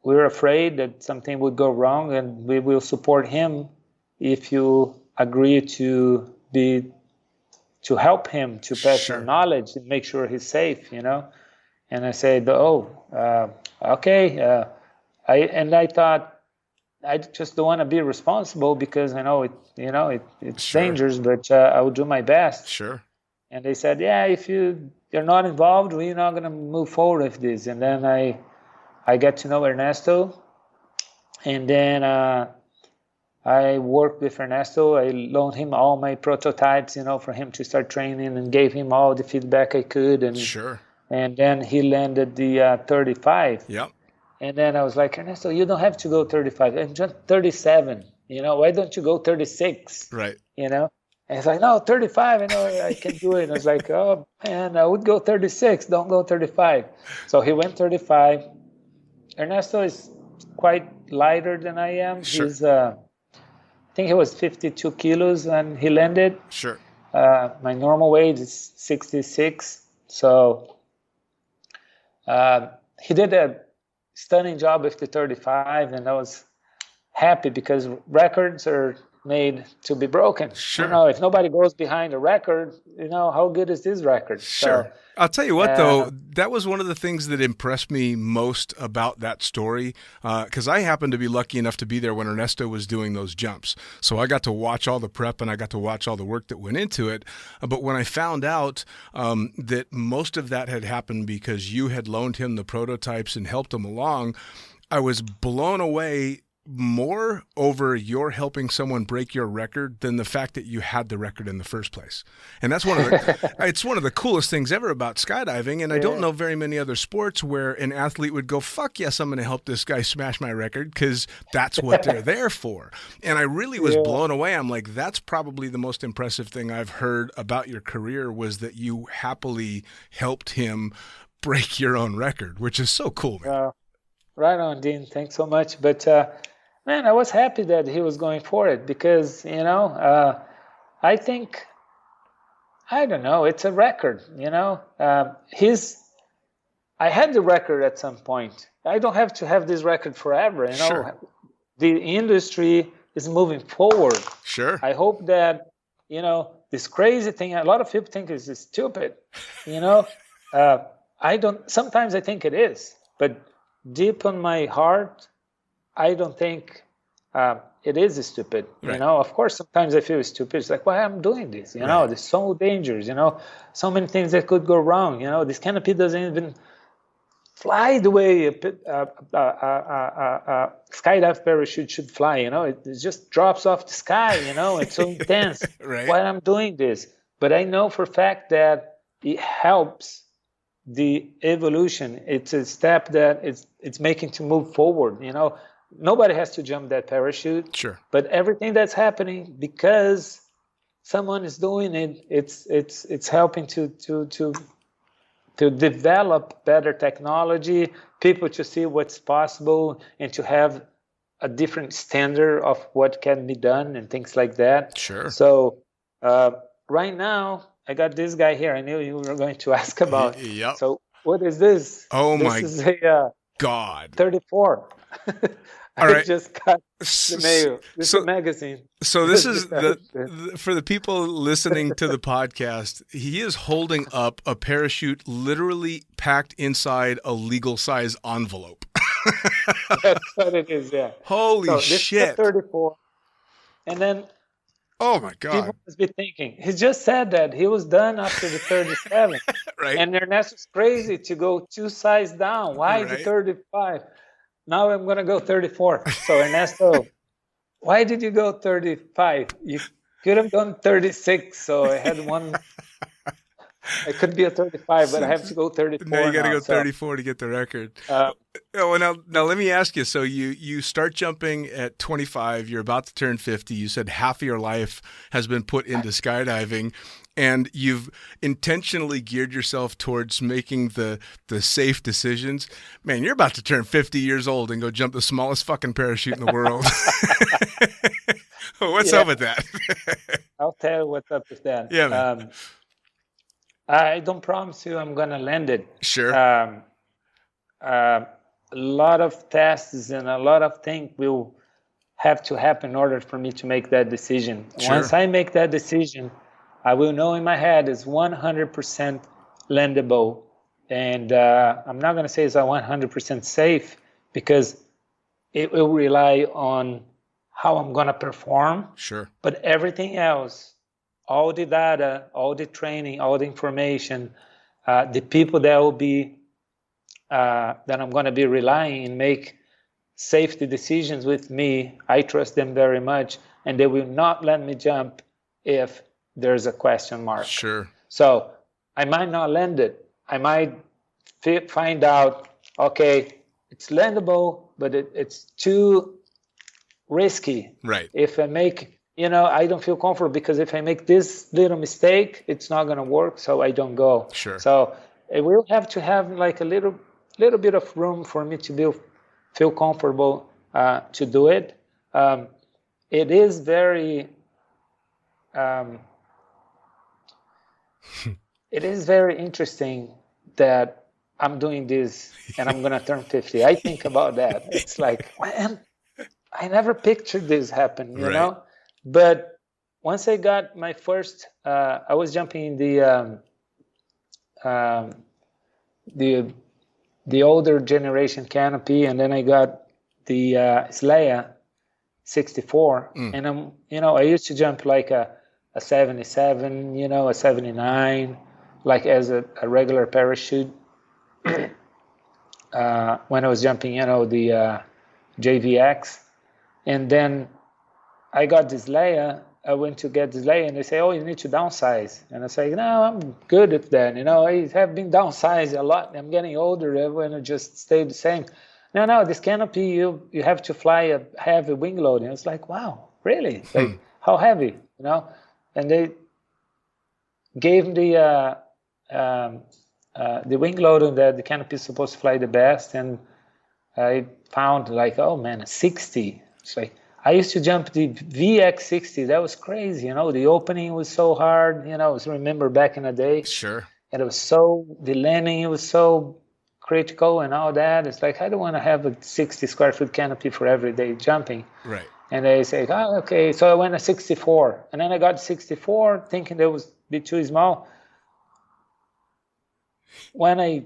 we're afraid that something would go wrong, and we will support him if you agree to help him to pass your knowledge and make sure he's safe, And I said, okay. I thought, I just don't want to be responsible because I know it's dangerous, but I will do my best. Sure. And they said, yeah, if you're not involved, we're not going to move forward with this. And then I get to know Ernesto, and then I worked with Ernesto. I loaned him all my prototypes, for him to start training, and gave him all the feedback I could. And And then he landed the 35. Yep. And then I was like, Ernesto, you don't have to go 35. I'm just 37. Why don't you go 36? Right. And he's like, no, 35. I can do it. And I was like, oh man, I would go 36. Don't go 35. So he went 35. Ernesto is quite lighter than I am. Sure. He's, I think he was 52 kilos when he landed. Sure. My normal weight is 66. So he did a stunning job with the 35, and I was happy because records are made to be broken. Sure. If nobody goes behind a record, how good is this record? Sure. So, I'll tell you what, though, that was one of the things that impressed me most about that story, because I happened to be lucky enough to be there when Ernesto was doing those jumps. So I got to watch all the prep and I got to watch all the work that went into it. But when I found out that most of that had happened because you had loaned him the prototypes and helped him along, I was blown away more over your helping someone break your record than the fact that you had the record in the first place. And that's it's one of the coolest things ever about skydiving. And I don't know very many other sports where an athlete would go, fuck yes, I'm going to help this guy smash my record, because that's what they're there for. And I really was blown away. I'm like, that's probably the most impressive thing I've heard about your career, was that you happily helped him break your own record, which is so cool, man. Right on, Dean. Thanks so much. But man, I was happy that he was going for it because, I think, I don't know, it's a record, I had the record at some point. I don't have to have this record forever, Sure. The industry is moving forward. Sure. I hope that, this crazy thing, a lot of people think is stupid, sometimes I think it is, but deep in my heart, I don't think it is stupid. Right. Of course, sometimes I feel stupid. It's like, why I'm doing this? Right. There's so dangerous. So many things that could go wrong. This canopy doesn't even fly the way a skydive parachute should fly. It just drops off the sky. It's so intense. Right. Why I'm doing this? But I know for a fact that it helps the evolution. It's a step that it's making to move forward. Nobody has to jump that parachute. Sure. But everything that's happening because someone is doing it, it's helping to develop better technology, people to see what's possible, and to have a different standard of what can be done and things like that. Sure. So right now, I got this guy here. I knew you were going to ask about. Yep. So what is this? Oh This my is a God. 34. All I right. just got the mail. This is a magazine. So this is Yeah. for the people listening to the podcast, he is holding up a parachute literally packed inside a legal size envelope. That's what it is, yeah. Holy So this shit. is a 34. And then Oh my God. people must be thinking, he just said that he was done after the 37. Right. And Ernesto's crazy to go 2 sizes down. Why the Right. 35? Now I'm going to go 34. So Ernesto, why did you go 35? You could have gone 36. So I had one. I could be a 35, but I have to go 34. Now you got to go so, 34 to get the record. Now let me ask you. So you start jumping at 25. You're about to turn 50. You said half of your life has been put into skydiving, and you've intentionally geared yourself towards making the safe decisions. Man, you're about to turn 50 years old and go jump the smallest fucking parachute in the world. What's up with that? I'll tell you what's up with that. Yeah, man. I don't promise you I'm going to land it. Sure. A lot of tests and a lot of things will have to happen in order for me to make that decision. Sure. Once I make that decision, I will know in my head it's 100% landable. And I'm not going to say it's a 100% safe because it will rely on how I'm going to perform. Sure. But everything else, all the data, all the training, all the information, the people that will be that I'm going to be relying and make safety decisions with me, I trust them very much, and they will not let me jump if there's a question mark. Sure. So I might not land it. I might find out, okay, it's landable, but it's too risky. Right. If I make, I don't feel comfortable because if I make this little mistake, it's not going to work, so I don't go. Sure. So it will have to have like a little bit of room for me to feel comfortable to do it. It is very it is very interesting that I'm doing this and I'm going to turn 50. I think about that. It's like, man, I never pictured this happen, you know? But once I got my first, I was jumping in the older generation canopy, and then I got the Slayer 64, and I used to jump like a 77, a 79, like as a regular parachute. When I was jumping, the JVX, and then I got this layer. I went to get this layer, and they say, "Oh, you need to downsize." And I say, "No, I'm good with that. I have been downsized a lot. I'm getting older. I want to just stay the same." No, this canopy, you have to fly a heavy wing load. And it's like, wow, really? Like, how heavy? And they gave me the wing load that the canopy is supposed to fly the best, and I found like, oh man, a 60. It's like, I used to jump the VX60. That was crazy. The opening was so hard. I remember back in the day. Sure. And the landing was so critical and all that. It's like, I don't want to have a 60 square foot canopy for everyday jumping. Right. And they say, oh, okay. So I went to 64. And then I got 64 thinking that was a bit too small. When I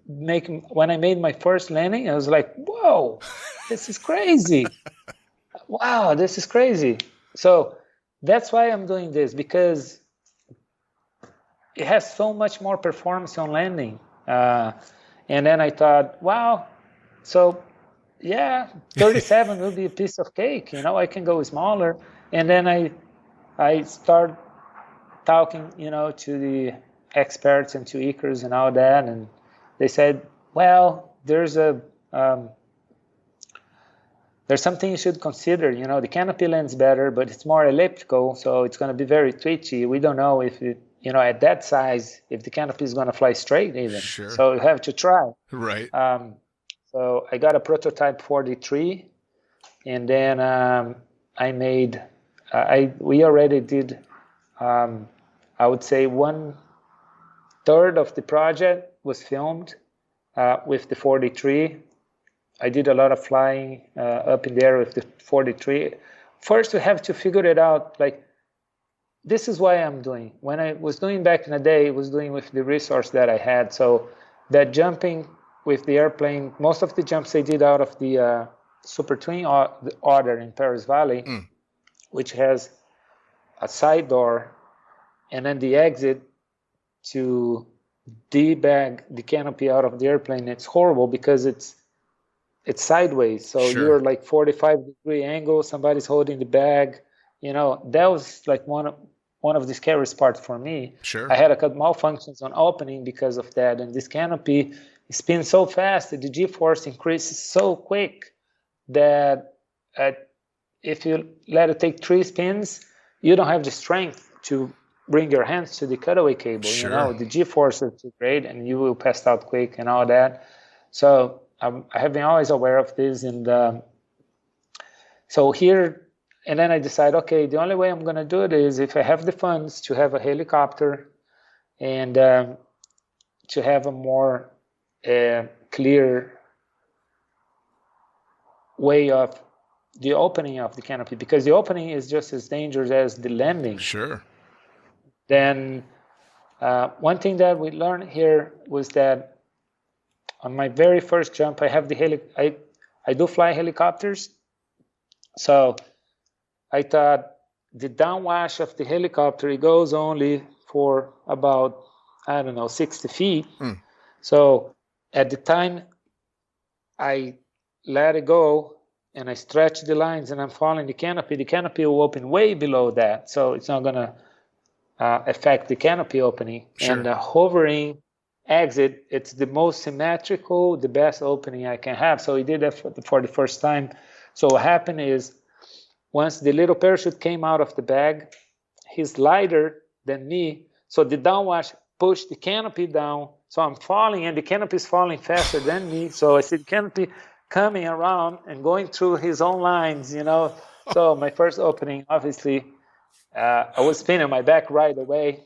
made my first landing, I was like, whoa, this is crazy. Wow, this is crazy. So that's why I'm doing this, because it has so much more performance on landing. And then I thought, wow, so yeah, 37 will be a piece of cake. I can go smaller. And then I start talking, to the experts and to Icarus and all that. And they said, well, there's something you should consider. The canopy lands better, but it's more elliptical, so it's going to be very twitchy. We don't know if it, at that size, if the canopy is going to fly straight even. Sure. So you have to try. Right. So I got a prototype 43, and then I made. We already did. I would say 1/3 of the project. was filmed with the 43. I did a lot of flying up in the air with the 43. First, we have to figure it out. Like, this is why I'm doing. When I was doing back in the day, I was doing with the resource that I had. So that jumping with the airplane, most of the jumps I did out of the Super Twin order in Paris Valley, which has a side door and then the exit to debag the canopy out of the airplane. It's horrible because it's sideways. So you're like 45-degree angle, somebody's holding the bag. You know, that was like one of the scariest parts for me. Sure. I had a couple malfunctions on opening because of that. And this canopy spins so fast that the G-force increases so quick that if you let it take 3 spins, you don't have the strength to bring your hands to the cutaway cable. Sure. You know, the G-force is too great and you will pass out quick and all that. So I have been always aware of this. And so here, and then I decide, okay, the only way I'm going to do it is if I have the funds to have a helicopter and to have a more clear way of the opening of the canopy, because the opening is just as dangerous as the landing. Sure. Then one thing that we learned here was that on my very first jump, I have I do fly helicopters. So I thought the downwash of the helicopter, it goes only for about, 60 feet. So at the time I let it go and I stretch the lines and I'm following the canopy will open way below that. So it's not going to affect the canopy opening. Sure. And the hovering exit, it's the most symmetrical, the best opening I can have. So he did that for the first time. So what happened is, once the little parachute came out of the bag, he's lighter than me. So the downwash pushed the canopy down. So I'm falling and the canopy is falling faster than me. So I see the canopy coming around and going through his own lines, you know. So my first opening, obviously, I was spinning my back right away.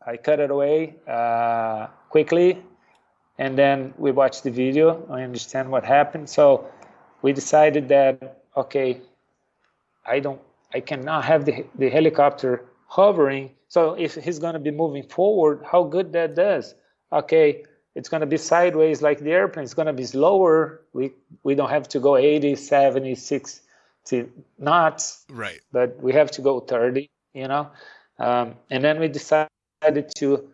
I cut it away quickly. And then we watched the video. I understand what happened. So we decided that, okay, I cannot have the helicopter hovering. So if he's going to be moving forward, how good that does. Okay, it's going to be sideways like the airplane. It's going to be slower. We don't have to go 80, 70, 60 knots. Right. But we have to go 30, you know. And then we decided to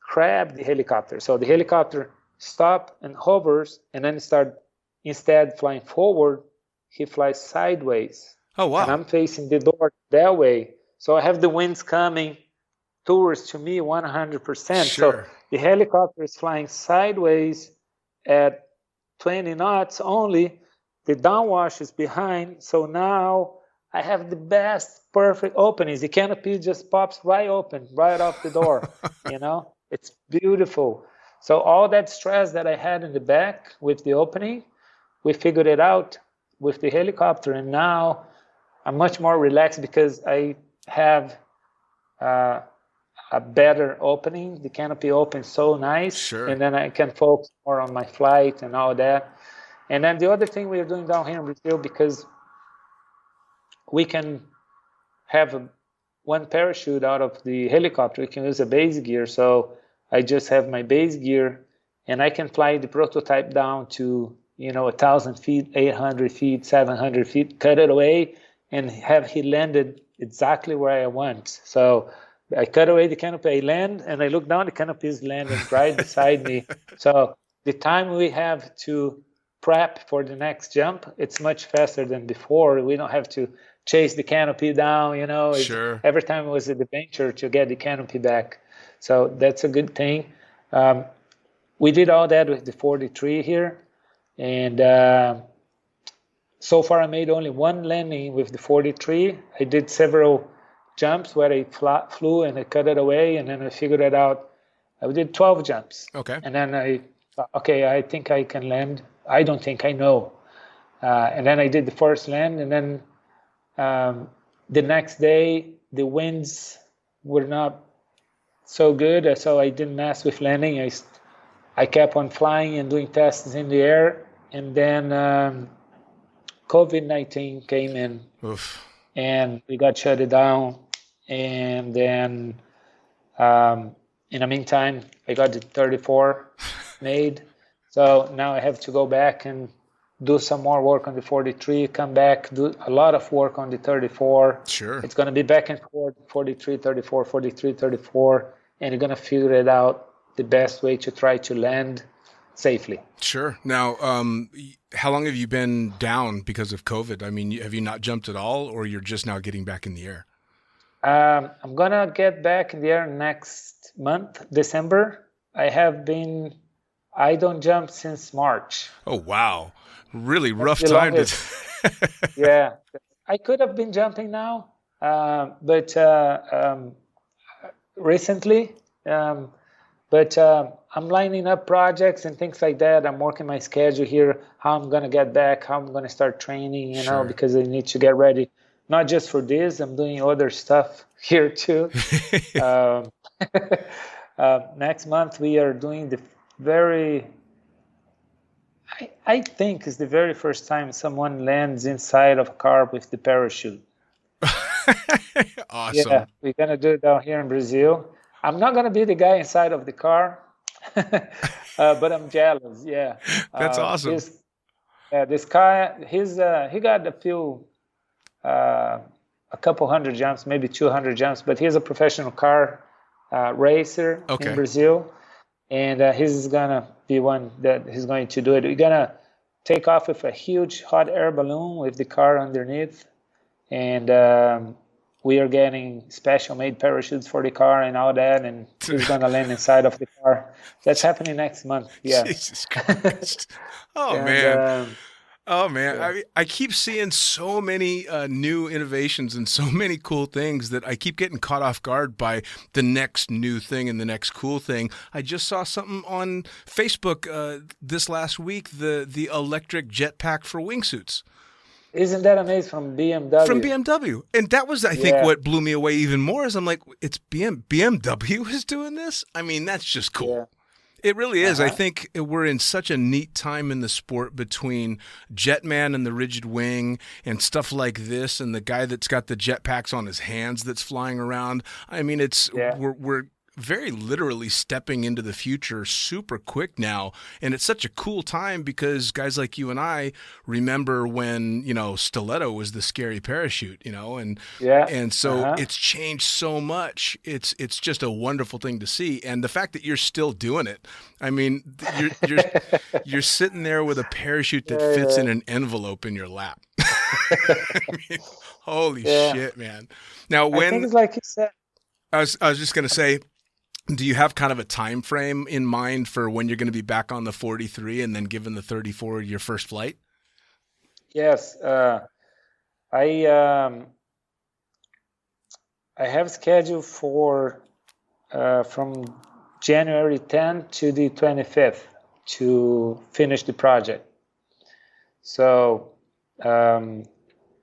crab the helicopter. So the helicopter stops and hovers and then instead flying forward, he flies sideways. Oh, wow. And I'm facing the door that way. So I have the winds coming towards to me 100%. Sure. So the helicopter is flying sideways at 20 knots only. The downwash is behind. So now I have the best, perfect openings. The canopy just pops right open, right off the door. You know, it's beautiful. So all that stress that I had in the back with the opening, we figured it out with the helicopter. And now I'm much more relaxed because I have a better opening. The canopy opens so nice. Sure. And then I can focus more on my flight and all that. And then the other thing we are doing down here in Brazil, because we can have one parachute out of the helicopter, we can use a base gear. So I just have my base gear and I can fly the prototype down to, 1,000 feet, 800 feet, 700 feet, cut it away and have he landed exactly where I want. So I cut away the canopy, I land and I look down, the canopy is landing right beside me. So the time we have to prep for the next jump, it's much faster than before. We don't have to chase the canopy down, Sure. Every time it was an adventure to get the canopy back. So that's a good thing. We did all that with the 43 here. And so far I made only one landing with the 43. I did several jumps where I flew and I cut it away and then I figured it out. I did 12 jumps. Okay. And then I thought, okay, I think I can land. I don't think I know. And then I did the first land and then the next day the winds were not so good, so I didn't mess with landing. I kept on flying and doing tests in the air, and then COVID-19 came in. Oof. And we got shut it down. And then in the meantime, I got the 34 made. So now I have to go back and do some more work on the 43, come back, do a lot of work on the 34. Sure. It's going to be back and forth, 43, 34, 43, 34, and you're going to figure it out the best way to try to land safely. Sure. Now, how long have you been down because of COVID? I mean, have you not jumped at all, or you're just now getting back in the air? I'm going to get back in the air next month, December. I don't jump since March. Oh, wow. Really rough That's the time. longest. Yeah. I could have been jumping now, but recently, but I'm lining up projects and things like that. I'm working my schedule here, how I'm going to get back, how I'm going to start training, you know, because I need to get ready, not just for this. I'm doing other stuff here too. Next month, we are doing the I think it's the very first time someone lands inside of a car with the parachute. Awesome. Yeah, we're going to do it down here in Brazil. I'm not going to be the guy inside of the car, but I'm jealous. Yeah. That's awesome. This guy, he got a couple hundred jumps, maybe 200 jumps, but he's a professional car racer in Brazil. And he's going to be one that he's going to do it. We're going to take off with a huge hot air balloon with the car underneath. And we are getting special made parachutes for the car and all that. And he's going to land inside of the car. That's happening next month. Yeah. Jesus Christ. Oh, man. Yeah. I keep seeing so many new innovations and so many cool things that I keep getting caught off guard by the next new thing and the next cool thing. I just saw something on Facebook this last week, the electric jetpack for wingsuits. Isn't that amazing? From BMW. From BMW. And that was, I think, what blew me away even more is I'm like, it's BMW is doing this? I mean, that's just cool. Yeah. It really is. I think we're in such a neat time in the sport between Jetman and the rigid wing and stuff like this and the guy that's got the jetpacks on his hands that's flying around. I mean, we're very literally stepping into the future super quick now. And it's such a cool time because guys like you and I remember when, you know, stiletto was the scary parachute, you know, and so it's changed so much. It's just a wonderful thing to see. And the fact that you're still doing it, I mean, you're sitting there with a parachute that fits in an envelope in your lap. I mean, holy shit, man. Now, I think it's like you said. I was just going to say, do you have kind of a time frame in mind for when you're going to be back on the 43 and then given the 34 your first flight? Yes. I have scheduled for from January 10th to the 25th to finish the project. So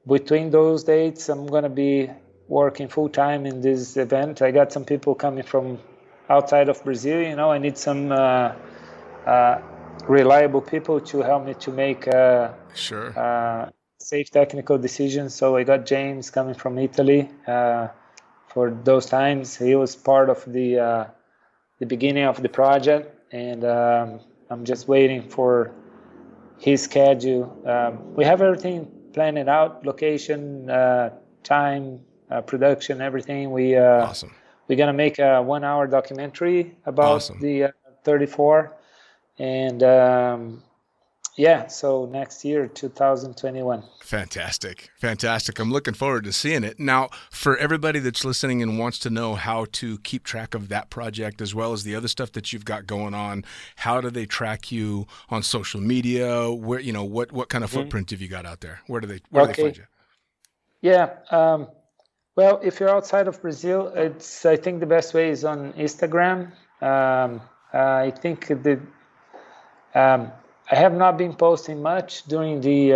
between those dates, I'm going to be working full-time in this event. I got some people coming from outside of Brazil, you know. I need some reliable people to help me to make safe technical decisions. So I got James coming from Italy for those times. He was part of the beginning of the project, and I'm just waiting for his schedule. We have everything planned out, location, time, production, everything. Awesome. We're going to make a 1-hour documentary about the 34. And so next year, 2021. Fantastic. I'm looking forward to seeing it. Now, for everybody that's listening and wants to know how to keep track of that project as well as the other stuff that you've got going on, how do they track you on social media? Where, you know, what kind of footprint have you got out there? Where do they find you? Yeah. Well, if you're outside of Brazil, I think the best way is on Instagram. I think I have not been posting much during the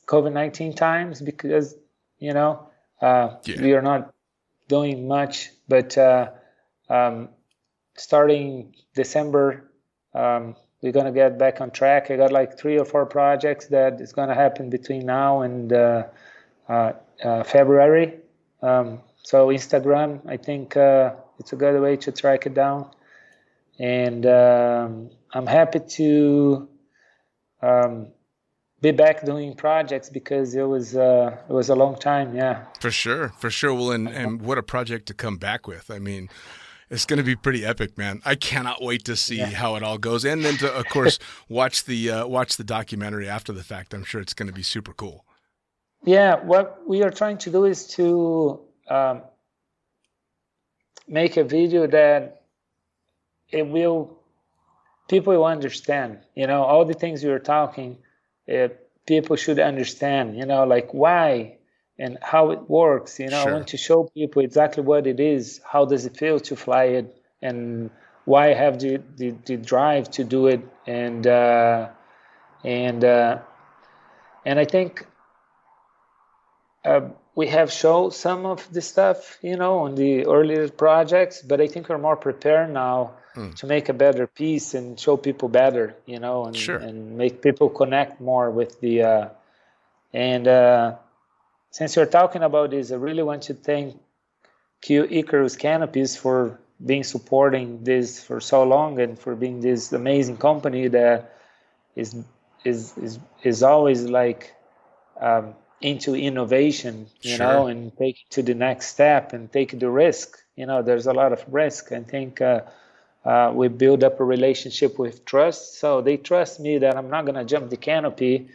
COVID-19 times because, you know, we are not doing much. But starting December, we're going to get back on track. I got like 3 or 4 projects that is going to happen between now and February. So Instagram, I think it's a good way to track it down. And I'm happy to be back doing projects because it was a long time. Yeah, for sure. Well, and what a project to come back with. I mean, it's going to be pretty epic, man. I cannot wait to see how it all goes, and then to, of course, watch the documentary after the fact. I'm sure it's going to be super cool. Yeah, what we are trying to do is to make a video that people will understand. You know, all the things we were talking, people should understand. You know, like why and how it works. You know, Sure. I want to show people exactly what it is. How does it feel to fly it, and why I have the drive to do it, and I think we have shown some of the stuff, you know, on the earlier projects, but I think we're more prepared now to make a better piece and show people better, you know, and, Sure. and make people connect more with the since you're talking about this, I really want to thank Icarus Canopies for being supporting this for so long and for being this amazing company that is always like into innovation, you Sure. know, and take it to the next step and take the risk. You know, there's a lot of risk. I think we build up a relationship with trust. So they trust me that I'm not going to jump the canopy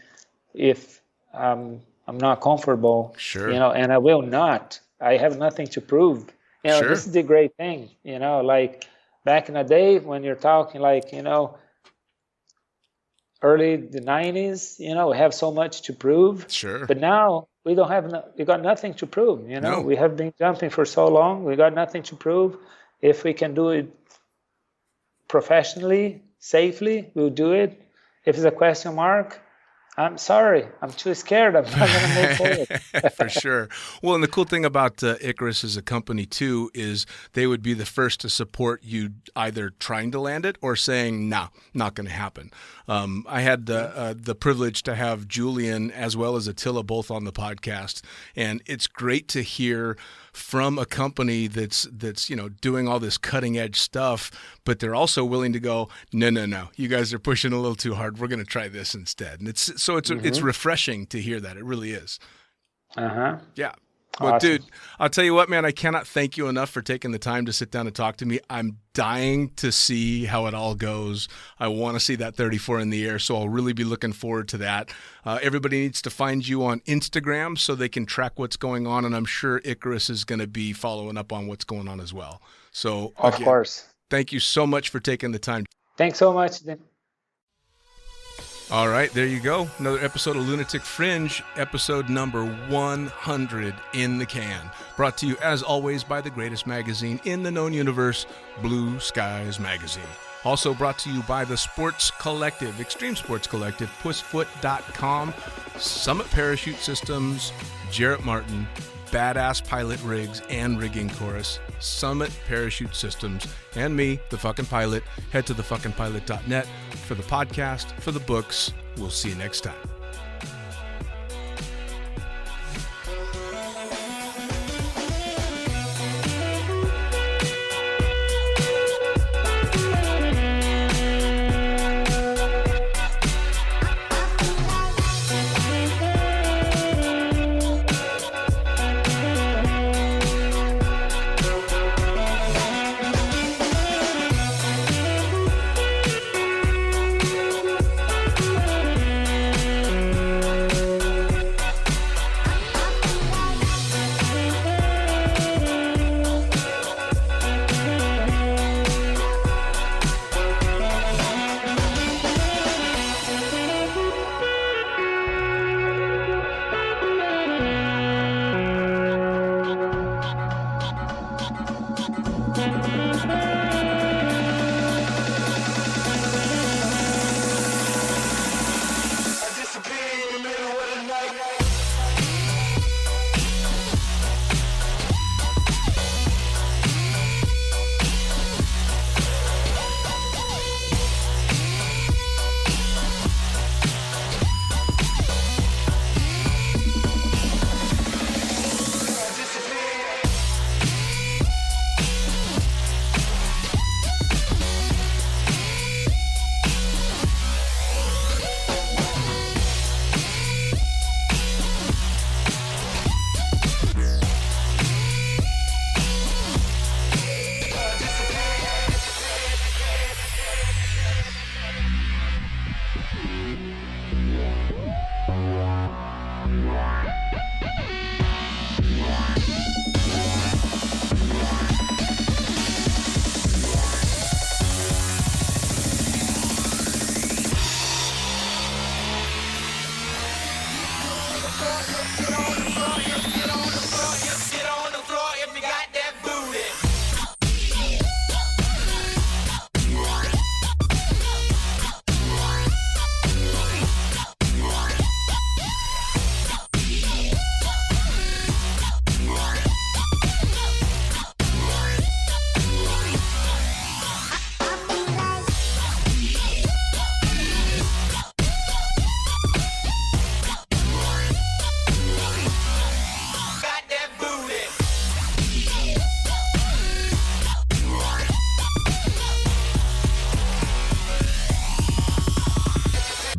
if I'm not comfortable, Sure. you know, and I will not. I have nothing to prove. You know, Sure. This is the great thing, you know, like back in the day when you're talking like, you know, early the 90s, you know, we have so much to prove. Sure. But now we don't have, we got nothing to prove, you know. No. We have been jumping for so long. We got nothing to prove. If we can do it professionally, safely, we'll do it. If it's a question mark, I'm sorry, I'm too scared. I'm not going to move forward. For sure. Well, and the cool thing about Icarus as a company too is they would be the first to support you either trying to land it or saying, "No, not going to happen." I had the privilege to have Julian as well as Attila both on the podcast, and it's great to hear from a company that's you know doing all this cutting edge stuff, but they're also willing to go, no, you guys are pushing a little too hard. We're going to try this instead, and it's refreshing to hear that. It really is. Yeah. Well, Awesome. dude, I'll tell you what, man, I cannot thank you enough for taking the time to sit down and talk to me. I'm dying to see how it all goes. I want to see that 34 in the air, so I'll really be looking forward to that. Everybody needs to find you on Instagram so they can track what's going on, and I'm sure Icarus is going to be following up on what's going on as well. So, Of again, course. thank you so much for taking the time. Thanks so much. All right, there you go. Another episode of Lunatic Fringe, episode number 100 in the can. Brought to you, as always, by the greatest magazine in the known universe, Blue Skies Magazine. Also brought to you by the Sports Collective, Extreme Sports Collective, pussfoot.com, Summit Parachute Systems, Jarrett Martin, Badass Pilot Rigs and Rigging Chorus, Summit Parachute Systems, and me, the fucking pilot. Head to thefuckingpilot.net for the podcast, for the books. We'll see you next time.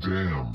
Damn.